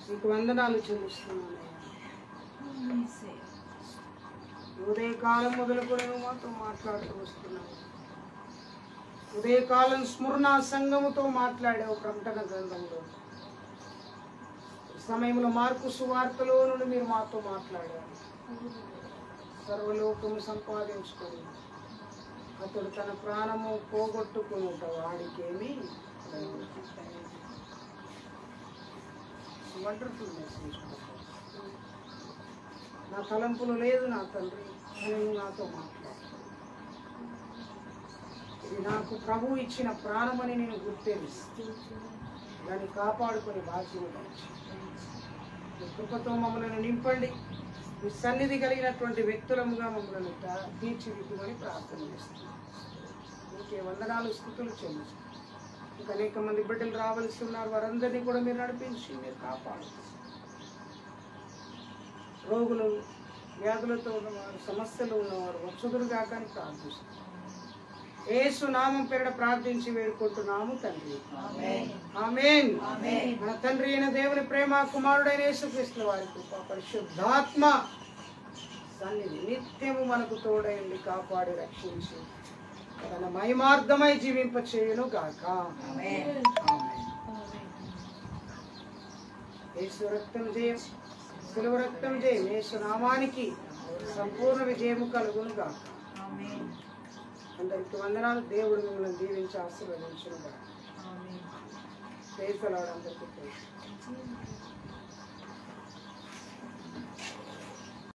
నీకు వందనాలు చెల్లిస్తున్నాను. ఉదయకాలం మొదలుకొని నువ్వు మాతో మాట్లాడుతూ వస్తున్నావు. ఉదయకాలం స్మరణ సంఘముతో మాట్లాడావు ప్రకటన గ్రంథంలో. సమయంలో మార్కు సువార్తలో నుండి మీరు మాతో మాట్లాడారు. సర్వలోకము సంపాదించుకొని అతడు తన ప్రాణము పోగొట్టుకునుట వాడికేమి వండర్ఫుల్ మెసేజ్. నా తలంపులు లేదు నా తండ్రి, నువ్వు నాతో మాట్లాడు. ఇది నాకు ప్రభు ఇచ్చిన ప్రాణమని నేను గుర్తించి దాన్ని కాపాడుకుని బాధ్యత మీ కృపతో మమ్మల్ని నింపండి. మీ సన్నిధి కలిగినటువంటి వ్యక్తులముగా మమ్మల్ని తీర్చిదిద్దుమని ప్రార్థన చేస్తున్నాం. మీకే వందనాలు, స్తుతులు చెల్లిస్తాం. ఇంకా అనేక మంది బిడ్డలు రావాల్సి ఉన్నారు, వారందరినీ కూడా మీరు నడిపించి మీరు కాపాడు. రోగులు, వ్యాధులతో ఉన్నవారు, సమస్యలు ఉన్నవారు వచ్చుదురుగా కానీ ప్రార్థిస్తున్నాం. యేసు నామం పేరిట ప్రార్థించి వేడుకుంటున్నాము తండ్రి, ఆమేన్. మన తండ్రి అయిన దేవుని ప్రేమ, కుమారుడైన యేసుక్రీస్తు వారి కృప, పరిశుద్ధాత్మ సన్నిధి నిత్యము మనకు తోడైంది, కాపాడి రక్షించి తన మహిమార్థమై జీవింప చేయును గాక. యేసు రక్తం జయం, శిలువ రక్తం జయం, యేసు నామానికి సంపూర్ణ విజయము కలుగును గాక. అందరికి వందనాలు. దేవుడు మిమ్మల్ని దీవించి ఆశీర్వదించును గాక. Praise the Lord. అందరికీ ప్రైజ్.